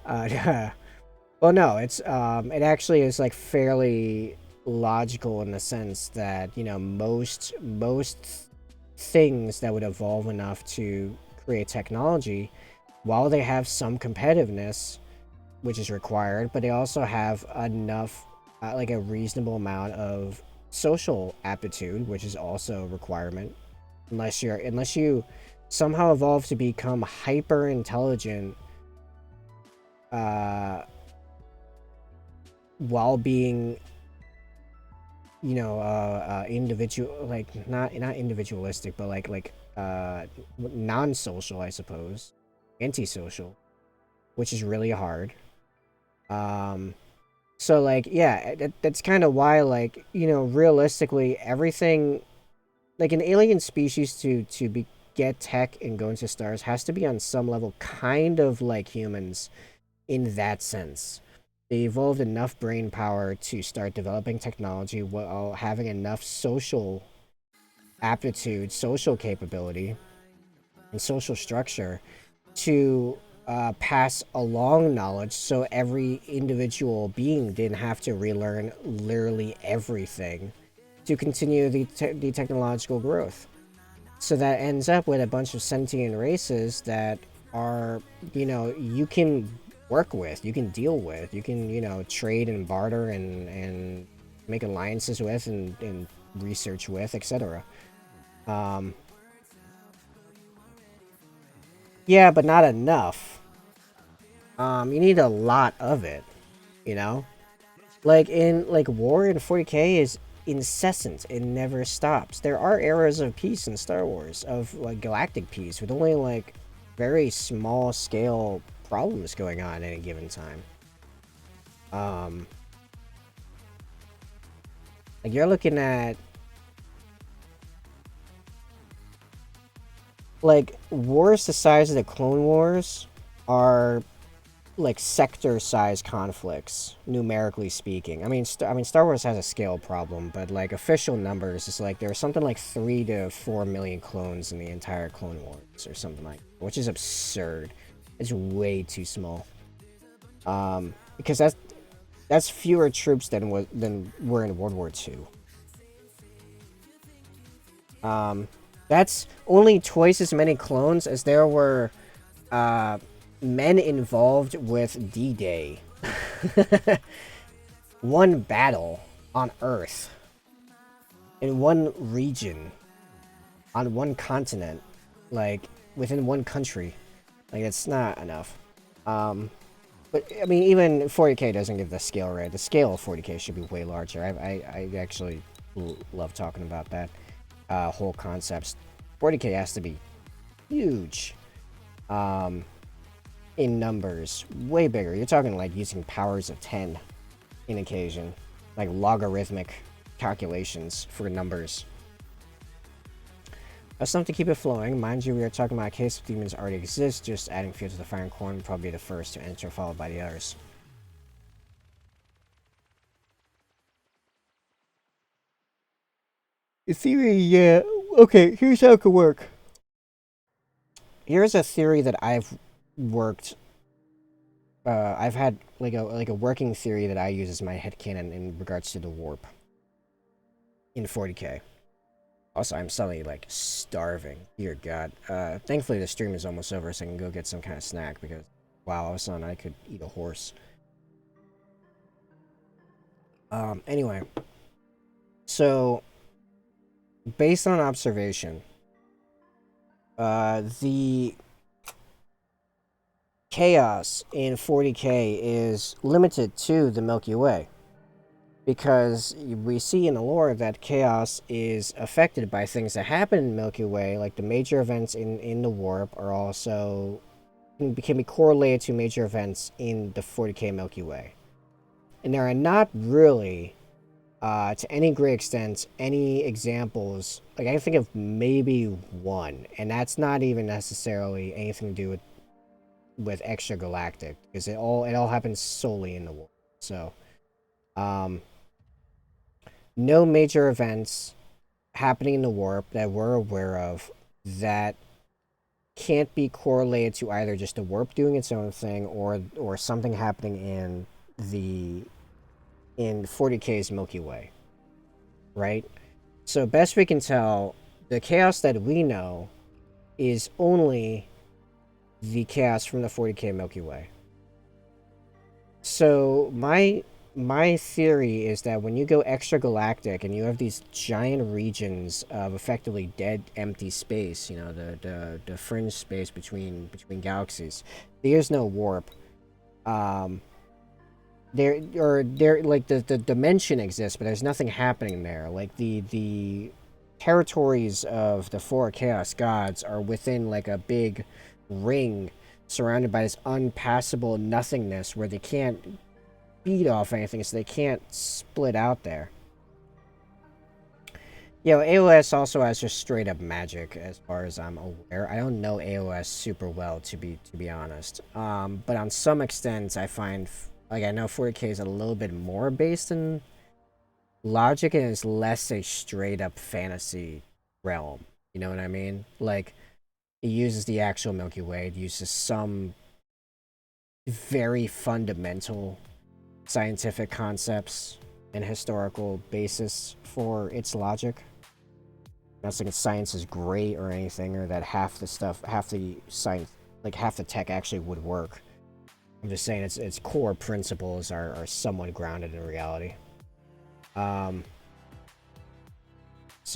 Well, no, it's it actually is like fairly logical in the sense that, you know, most things that would evolve enough to create technology, while they have some competitiveness, which is required, but they also have enough, like a reasonable amount of social aptitude, which is also a requirement. Unless you somehow evolve to become hyper intelligent, while being, you know, individual, like not individualistic, but like non-social, I suppose, antisocial, which is really hard. So like, yeah, that's kind of why, like, you know, realistically, everything, like an alien species to get tech and go into stars has to be on some level kind of like humans in that sense. They evolved enough brain power to start developing technology while having enough social aptitude, social capability, and social structure to pass along knowledge, so every individual being didn't have to relearn literally everything to continue the technological growth. So that ends up with a bunch of sentient races that are, you know, you can work with, you can deal with, you can, you know, trade and barter and make alliances with and research with, etc. Yeah, but not enough. You need a lot of it, you know? Like war in 40k is incessant. It never stops. There are eras of peace in Star Wars, of like galactic peace, with only like very small scale problems going on at any given time. Like you're looking at like wars the size of the Clone Wars are like sector-sized conflicts, numerically speaking. I mean, Star Wars has a scale problem, but like official numbers is like there's something like 3 to 4 million clones in the entire Clone Wars, or something like, which is absurd. It's way too small. Because that's fewer troops than were in World War II. That's only twice as many clones as there were men involved with D-Day. One battle on Earth, in one region, on one continent, like within one country. Like, it's not enough. But I mean, even 40k doesn't give the scale right. The scale of 40k should be way larger. I actually love talking about that whole concept. 40k has to be huge. In numbers, way bigger. You're talking like using powers of 10 in occasion, like logarithmic calculations for numbers. That's something to keep it flowing. Mind you, we are talking about a case of demons already exist, just adding fuel to the fire and corn would probably be the first to enter, followed by the others. In theory, yeah. Okay, here's how it could work. Here's a theory that I've worked. I've had like a working theory that I use as my headcanon in regards to the warp in 40k. Also, I'm suddenly like starving. Dear God. Thankfully the stream is almost over, so I can go get some kind of snack because, wow, all of a sudden I could eat a horse. Anyway, So, based on observation, the chaos in 40K is limited to the Milky Way. Because we see in the lore that chaos is affected by things that happen in the Milky Way, like the major events in the warp are also can be correlated to major events in the 40K Milky Way. And there are not really, to any great extent, any examples. Like, I can think of maybe one, and that's not even necessarily anything to do with extragalactic, because it all happens solely in the warp. So, no major events happening in the warp that we're aware of that can't be correlated to either just the warp doing its own thing or something happening in 40K's Milky Way, right? So best we can tell, the chaos that we know is only the chaos from the 40K Milky Way. So my theory is that when you go extragalactic and you have these giant regions of effectively dead, empty space, you know, the fringe space between galaxies, there's no warp. There like the dimension exists, but there's nothing happening there. Like the territories of the four chaos gods are within like a big ring surrounded by this unpassable nothingness where they can't feed off anything, so they can't split out there. You know, AOS also has just straight up magic, as far as I'm aware. I don't know AOS super well, to be honest. But on some extent, I find like I know 40K is a little bit more based in logic and is less a straight up fantasy realm. You know what I mean? Like it uses the actual Milky Way. It uses some very fundamental scientific concepts and historical basis for its logic. Not saying science is great or anything, or that half the science, like half the tech actually would work. I'm just saying its core principles are somewhat grounded in reality. So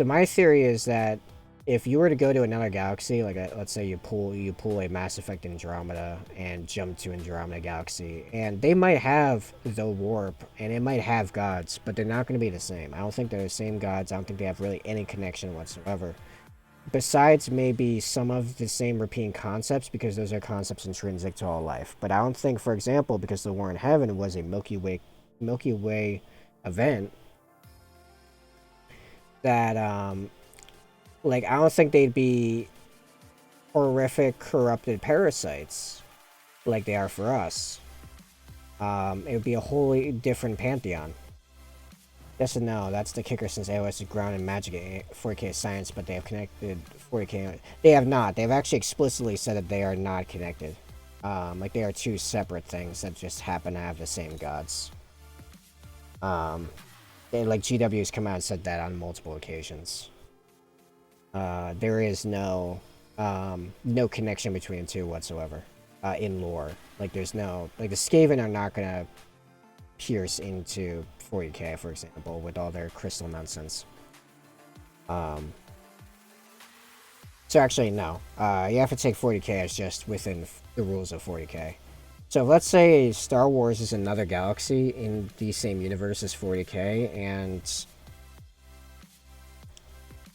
my theory is that if you were to go to another galaxy, like let's say you pull a Mass Effect Andromeda and jump to Andromeda Galaxy, and they might have the warp and it might have gods, but they're not going to be the same. I don't think they're the same gods. I don't think they have really any connection whatsoever. Besides maybe some of the same repeating concepts, because those are concepts intrinsic to all life. But I don't think, for example, because the War in Heaven was a Milky Way event, that like I don't think they'd be horrific corrupted parasites like they are for us. It would be a wholly different pantheon. Yes and no, that's the kicker, since AOS is grounded in magic 40K science, but they have connected 40K. They have not. They've actually explicitly said that they are not connected. Like they are two separate things that just happen to have the same gods. Like GW's come out and said that on multiple occasions. There is no connection between the two whatsoever in lore. Like there's no, like the Skaven are not gonna pierce into 40K, for example, with all their crystal nonsense. So actually no, you have to take 40K as just within the rules of 40K. So let's say Star Wars is another galaxy in the same universe as 40K, and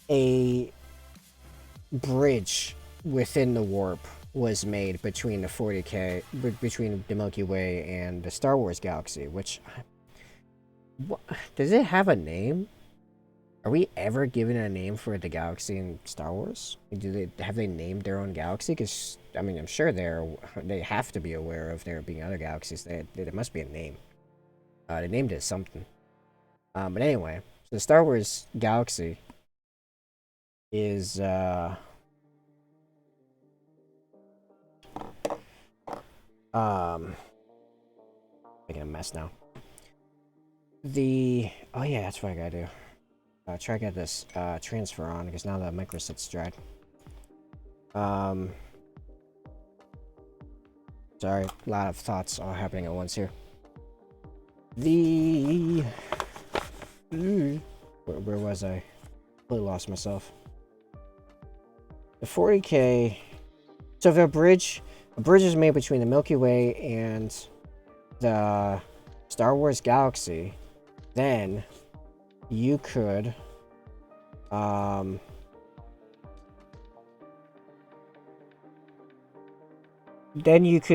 a bridge within the warp was made between the 40K, between the Milky Way and the Star Wars galaxy, which... does it have a name? Are we ever given a name for the galaxy in Star Wars? Have they named their own galaxy? Because, I mean, I'm sure they have to be aware of there being other galaxies. There must be a name. They named it something. But anyway, so the Star Wars galaxy is, making a mess now. Oh yeah, that's what I gotta do. Try to get this transfer on, because now the microset's dried. Sorry, a lot of thoughts all happening at once here. Where was I? Really lost myself. The 40K. So if a bridge is made between the Milky Way and the Star Wars galaxy, then you could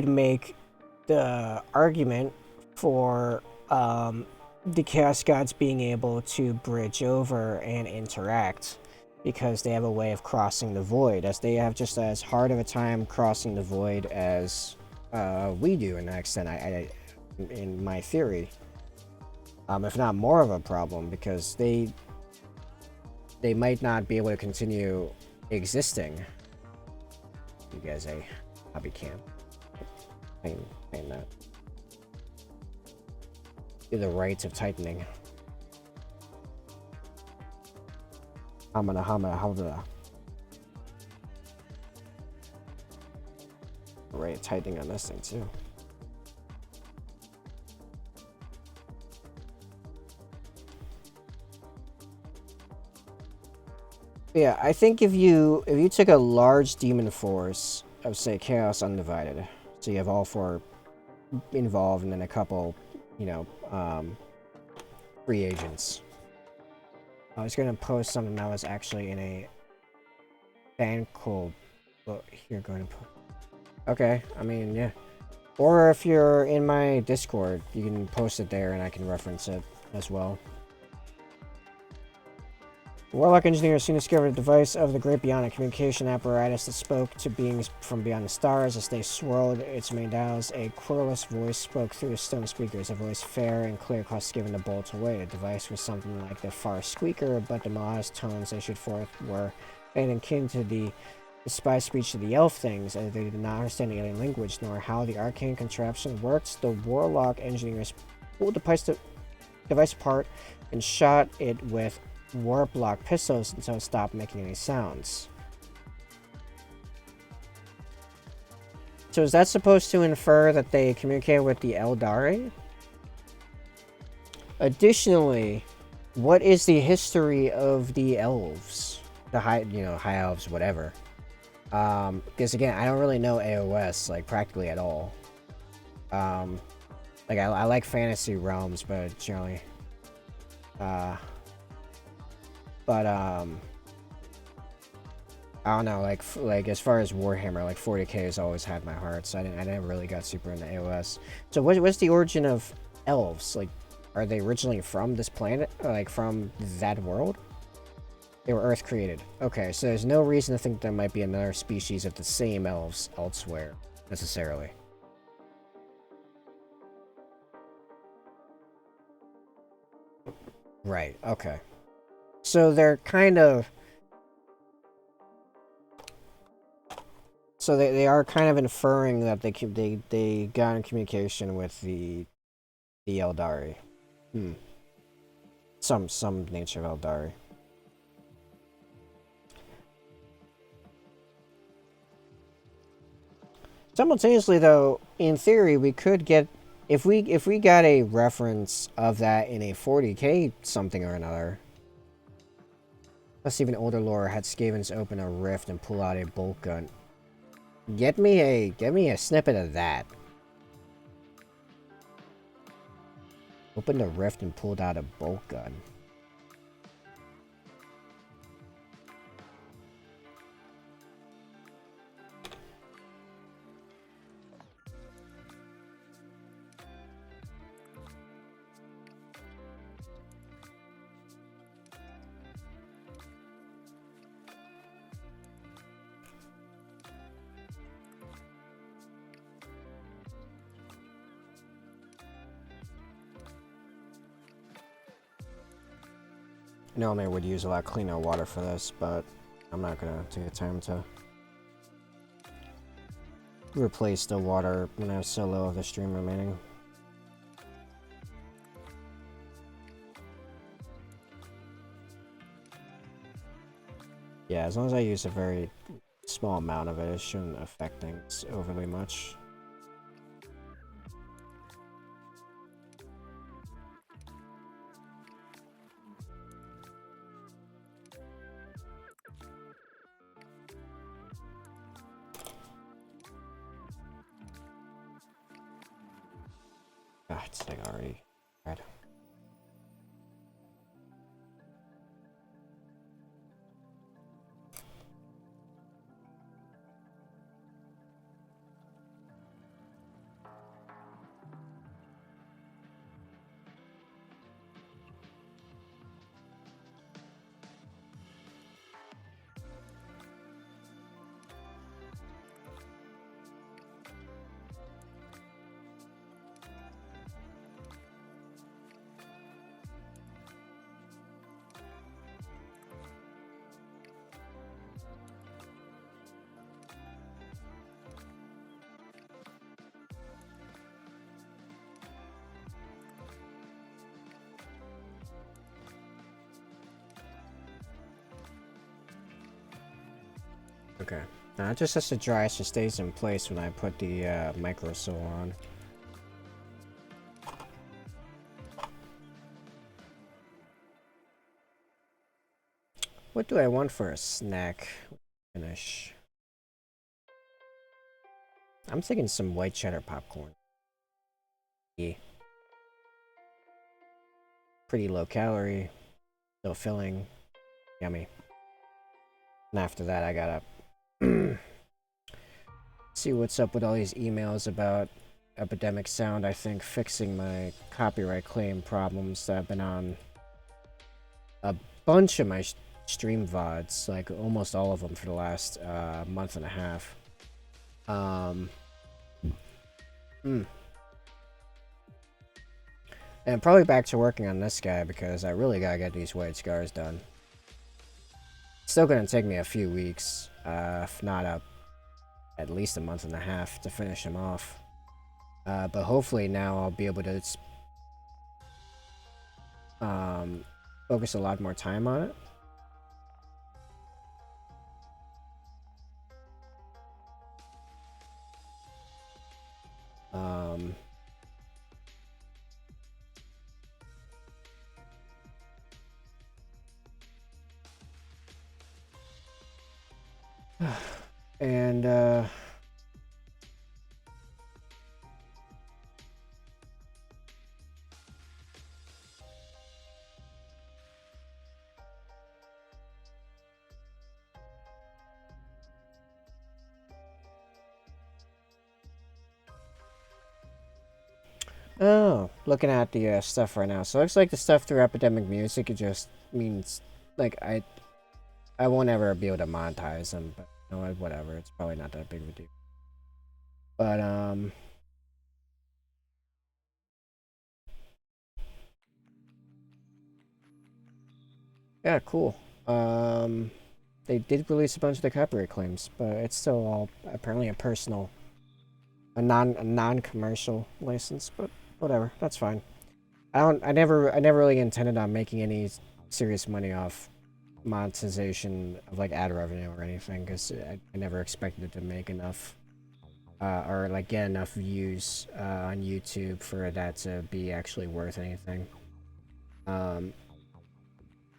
make the argument for the Chaos Gods being able to bridge over and interact, because they have a way of crossing the void, as they have just as hard of a time crossing the void as we do in that extent, in my theory. If not more of a problem, because they might not be able to continue existing. You guys a hobby cam. Playing that. Do the rites of tightening. Hamada. Rate of tightening on this thing too. Yeah, I think if you took a large demon force of, say, Chaos Undivided, so you have all 4 involved and then a couple, you know, free agents. I was gonna post something that was actually in a fan called. Well, here, going to. Okay, I mean, yeah. Or if you're in my Discord, you can post it there and I can reference it as well. Warlock engineers soon discovered a device of the great beyond, a communication apparatus that spoke to beings from beyond the stars. As they swirled its main dials, a querulous voice spoke through the stone speakers, a voice fair and clear, caused giving the bolt away. The device was something like the far squeaker, but the modest tones issued forth were akin to the despised speech of the elf things, as they did not understand the alien language, nor how the arcane contraption worked. The Warlock engineers pulled the device apart and shot it with warp lock pistols until it stopped making any sounds. So is that supposed to infer that they communicate with the Eldari? Additionally, what is the history of the elves? The high elves, whatever. Because again, I don't really know AOS, like, practically at all. Like, I like fantasy realms, but generally, I don't know, like as far as Warhammer, like 40K has always had my heart, so I never really got super into AOS. So what's the origin of elves? Like, are they originally from this planet, or like from that world? They were Earth created. Okay, so there's no reason to think there might be another species of the same elves elsewhere, necessarily. Right, okay. So they're kind of... So they are kind of inferring that they got in communication with the Eldari. Some nature of Eldari. Simultaneously, though, in theory, we could get, if we got a reference of that in a 40K something or another. Plus, even older lore had Skavens open a rift and pull out a bolt gun. Get me a snippet of that. Opened a rift and pulled out a bolt gun. Normally I would use a lot cleaner water for this, but I'm not gonna take the time to replace the water when I have so low of the stream remaining. Yeah, as long as I use a very small amount of it, it shouldn't affect things overly much. Ah, it's like already red. Okay. Now it just has to dry so it stays in place when I put the micro sole on. What do I want for a snack finish? I'm thinking some white cheddar popcorn. Yeah. Pretty low calorie, still filling, yummy. And after that I gotta see what's up with all these emails about Epidemic Sound, I think, fixing my copyright claim problems that I've been on a bunch of my stream VODs, like almost all of them for the last month and a half. And probably back to working on this guy because I really gotta get these white scars done. It's still gonna take me a few weeks, if not at least a month and a half to finish him off. But hopefully now I'll be able to focus a lot more time on it. And oh, looking at the stuff right now. So it looks like the stuff through Epidemic Music, it just means, like, I won't ever be able to monetize them, but you know, whatever. It's probably not that big of a deal. But, yeah, cool. They did release a bunch of the copyright claims, but it's still all apparently a non-commercial license, but whatever, that's fine. I never really intended on making any serious money off monetization of like ad revenue or anything, because I never expected it to make enough or like get enough views on YouTube for that to be actually worth anything.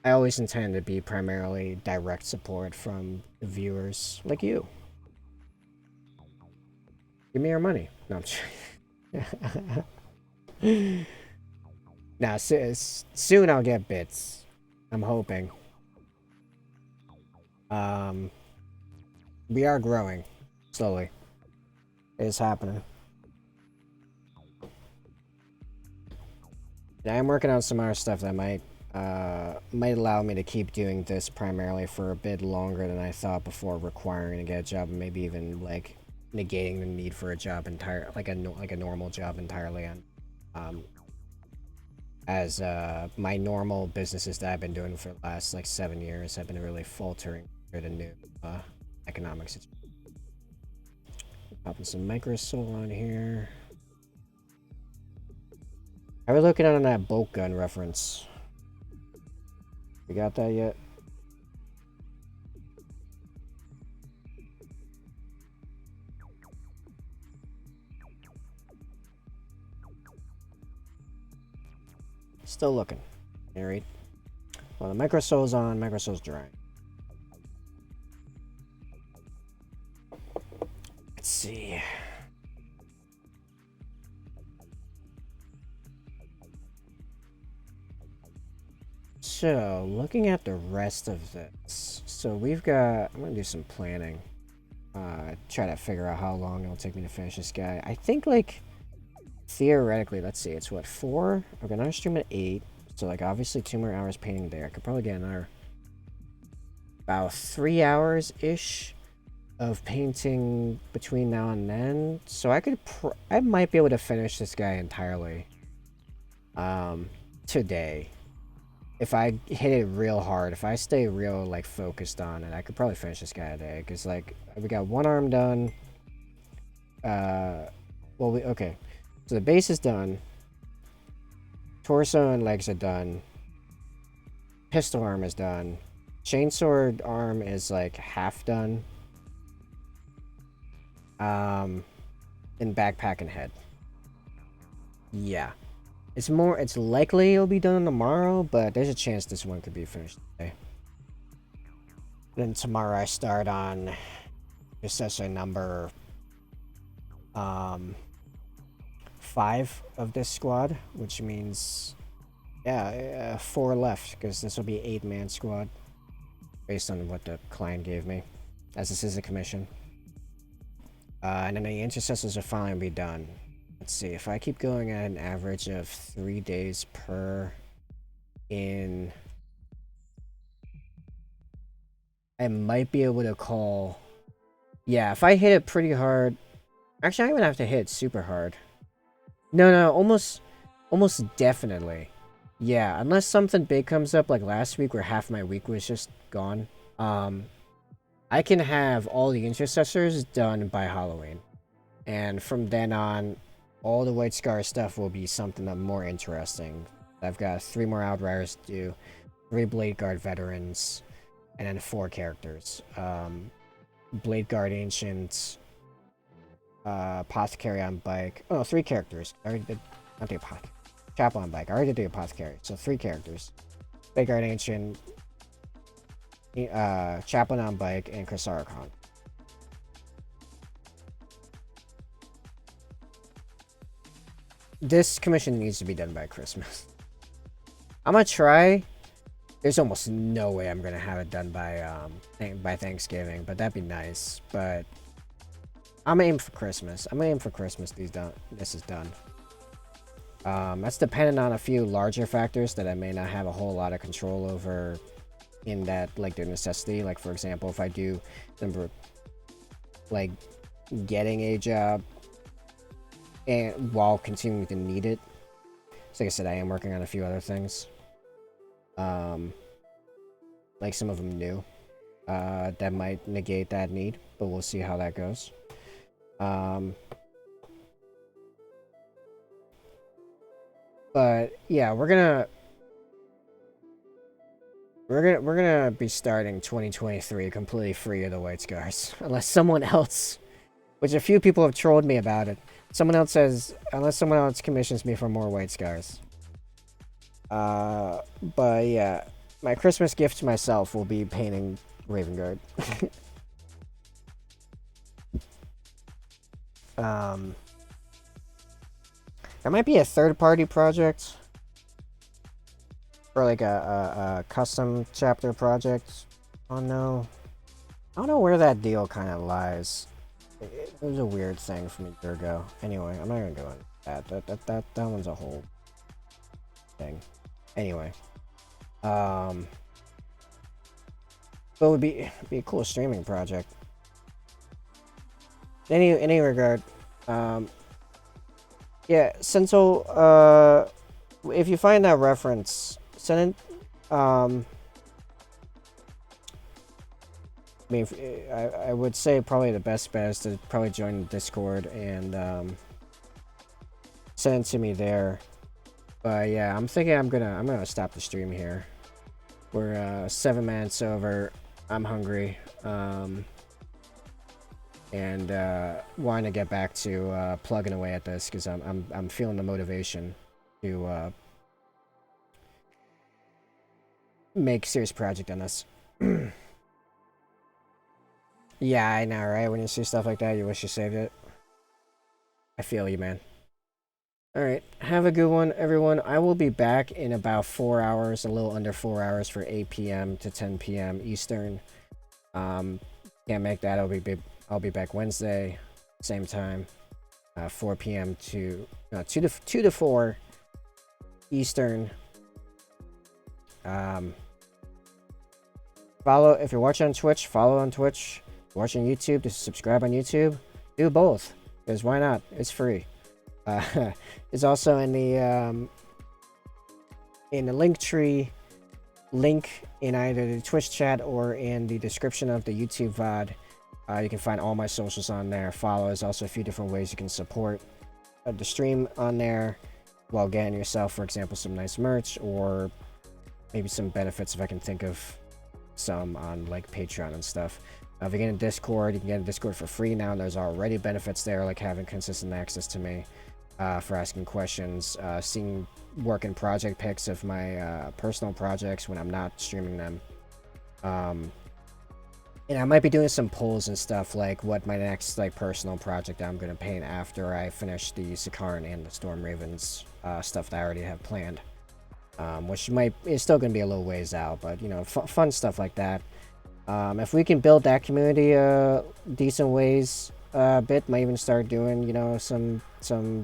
I always intend to be primarily direct support from the viewers like you. Give me your money. No, I'm kidding. Now, soon I'll get bits. I'm hoping. We are growing slowly. It is happening. Yeah, I'm working on some other stuff that might allow me to keep doing this primarily for a bit longer than I thought before requiring to get a job, and maybe even like negating the need for a job like a normal job entirely. On as my normal businesses that I've been doing for the last like 7 years have been really faltering for the new economic situation. Popping some microsol on here. Are we looking at that bolt gun reference? We got that yet? Still looking. Alright. Well, the microsol's on, microsol's drying. Let's see. So, looking at the rest of this, so we've got, I'm gonna do some planning. Try to figure out how long it'll take me to finish this guy. I think, like, theoretically, let's see, it's what, 4? Okay, now I stream at 8, so, like, obviously 2 more hours painting there. I could probably get another about 3 hours-ish of painting between now and then. So I might be able to finish this guy entirely today. If I hit it real hard, if I stay real, like, focused on it, I could probably finish this guy today. Because, like, we got one arm done. Okay. So the base is done. Torso and legs are done. Pistol arm is done. Chainsword arm is, like, half done. And backpack and head. Yeah. It's likely it'll be done tomorrow, but there's a chance this one could be finished today. Then tomorrow I start on accessory number 5 of this squad, which means, yeah, 4 left, because this will be 8-man squad, based on what the client gave me, as this is a commission. And then the intercessors will finally be done. Let's see, if I keep going at an average of 3 days per in... I might be able to call... Yeah, if I hit it pretty hard... Actually, I don't even have to hit it super hard. No, almost definitely. Yeah, unless something big comes up like last week where half my week was just gone. I can have all the intercessors done by Halloween. And from then on, all the White Scar stuff will be something that more interesting. I've got 3 more Outriders to do, 3 Blade Guard veterans, and then 4 characters. Blade Guard Ancient, Apothecary on bike. Oh, 3 characters. I already did, not the Apothecary. Chapel on bike. I already did the Apothecary, so 3 characters. Blade Guard Ancient, Chaplain on bike, and Chrysarchon. This commission needs to be done by Christmas. I'm gonna try. There's almost no way I'm gonna have it done by Thanksgiving, but that'd be nice. But I'm aiming for Christmas. I'm aiming for Christmas. This is done. That's dependent on a few larger factors that I may not have a whole lot of control over. In that, like, their necessity. Like, for example, if I do number, like, getting a job and while continuing to need it. So like I said, I am working on a few other things. Like some of them new. That might negate that need, but we'll see how that goes. But yeah, we're gonna be starting 2023 completely free of the White Scars, unless someone else, which a few people have trolled me about it. Someone else says, unless someone else commissions me for more White Scars. But yeah, my Christmas gift to myself will be painting Raven Guard. There might be a third-party project. Or like a custom chapter project. Oh no. I don't know where that deal kind of lies. It was a weird thing from a year ago. Anyway, I'm not gonna go into that. That one's a whole thing. Anyway. But it would be a cool streaming project. In any regard. Yeah, Senso, if you find that reference, send it, I mean, I would say probably the best bet is to probably join the Discord and, send it to me there. But yeah, I'm thinking I'm gonna stop the stream here. We're, 7 minutes over. I'm hungry. And wanting to get back to plugging away at this because I'm feeling the motivation to make serious project on this. Yeah, I know, right? When you see stuff like that, you wish you saved it. I feel you, man. Alright, have a good one, everyone. I will be back in about 4 hours, a little under 4 hours for 8 p.m. to 10 p.m. Eastern. Can't make that. I'll be back Wednesday, same time, 4 p.m. to 2 to 4 Eastern. Follow if you're watching on Twitch. Follow on Twitch. Watching YouTube, just subscribe on YouTube. Do both, because why not? It's free. It's also in the Linktree link in either the Twitch chat or in the description of the YouTube VOD. You can find all my socials on there. Follow. There's also a few different ways you can support the stream on there while getting yourself, for example, some nice merch or maybe some benefits if I can think of some on like Patreon and stuff. If you get in Discord, you can get in Discord for free now. There's already benefits there, like having consistent access to me for asking questions, seeing work and project pics of my personal projects when I'm not streaming them. And I might be doing some polls and stuff, like what my next like personal project I'm going to paint after I finish the Sakaran and the Storm Ravens stuff that I already have planned. Which is still going to be a little ways out, but you know, fun stuff like that. If we can build that community decent ways a bit, might even start doing, you know, some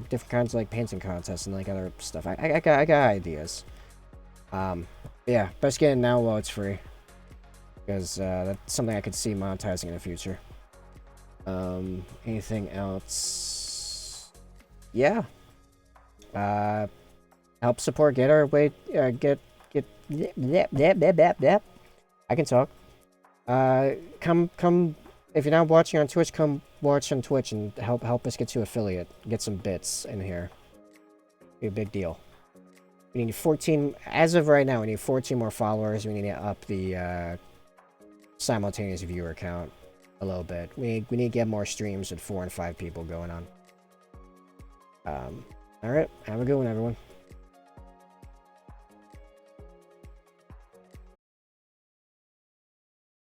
different kinds of like painting contests and like other stuff. I got ideas. Yeah, best get it now while it's free, because that's something I could see monetizing in the future. Anything else? Yeah. Help support, get our way, get I can talk. Come if you're not watching on Twitch, come watch on Twitch and help us get to affiliate, get some bits in here. Be a big deal. We need 14 as of right now. We need 14 more followers. We need to up the simultaneous viewer count a little bit. We need to get more streams with 4 and 5 people going on. All right, have a good one, everyone.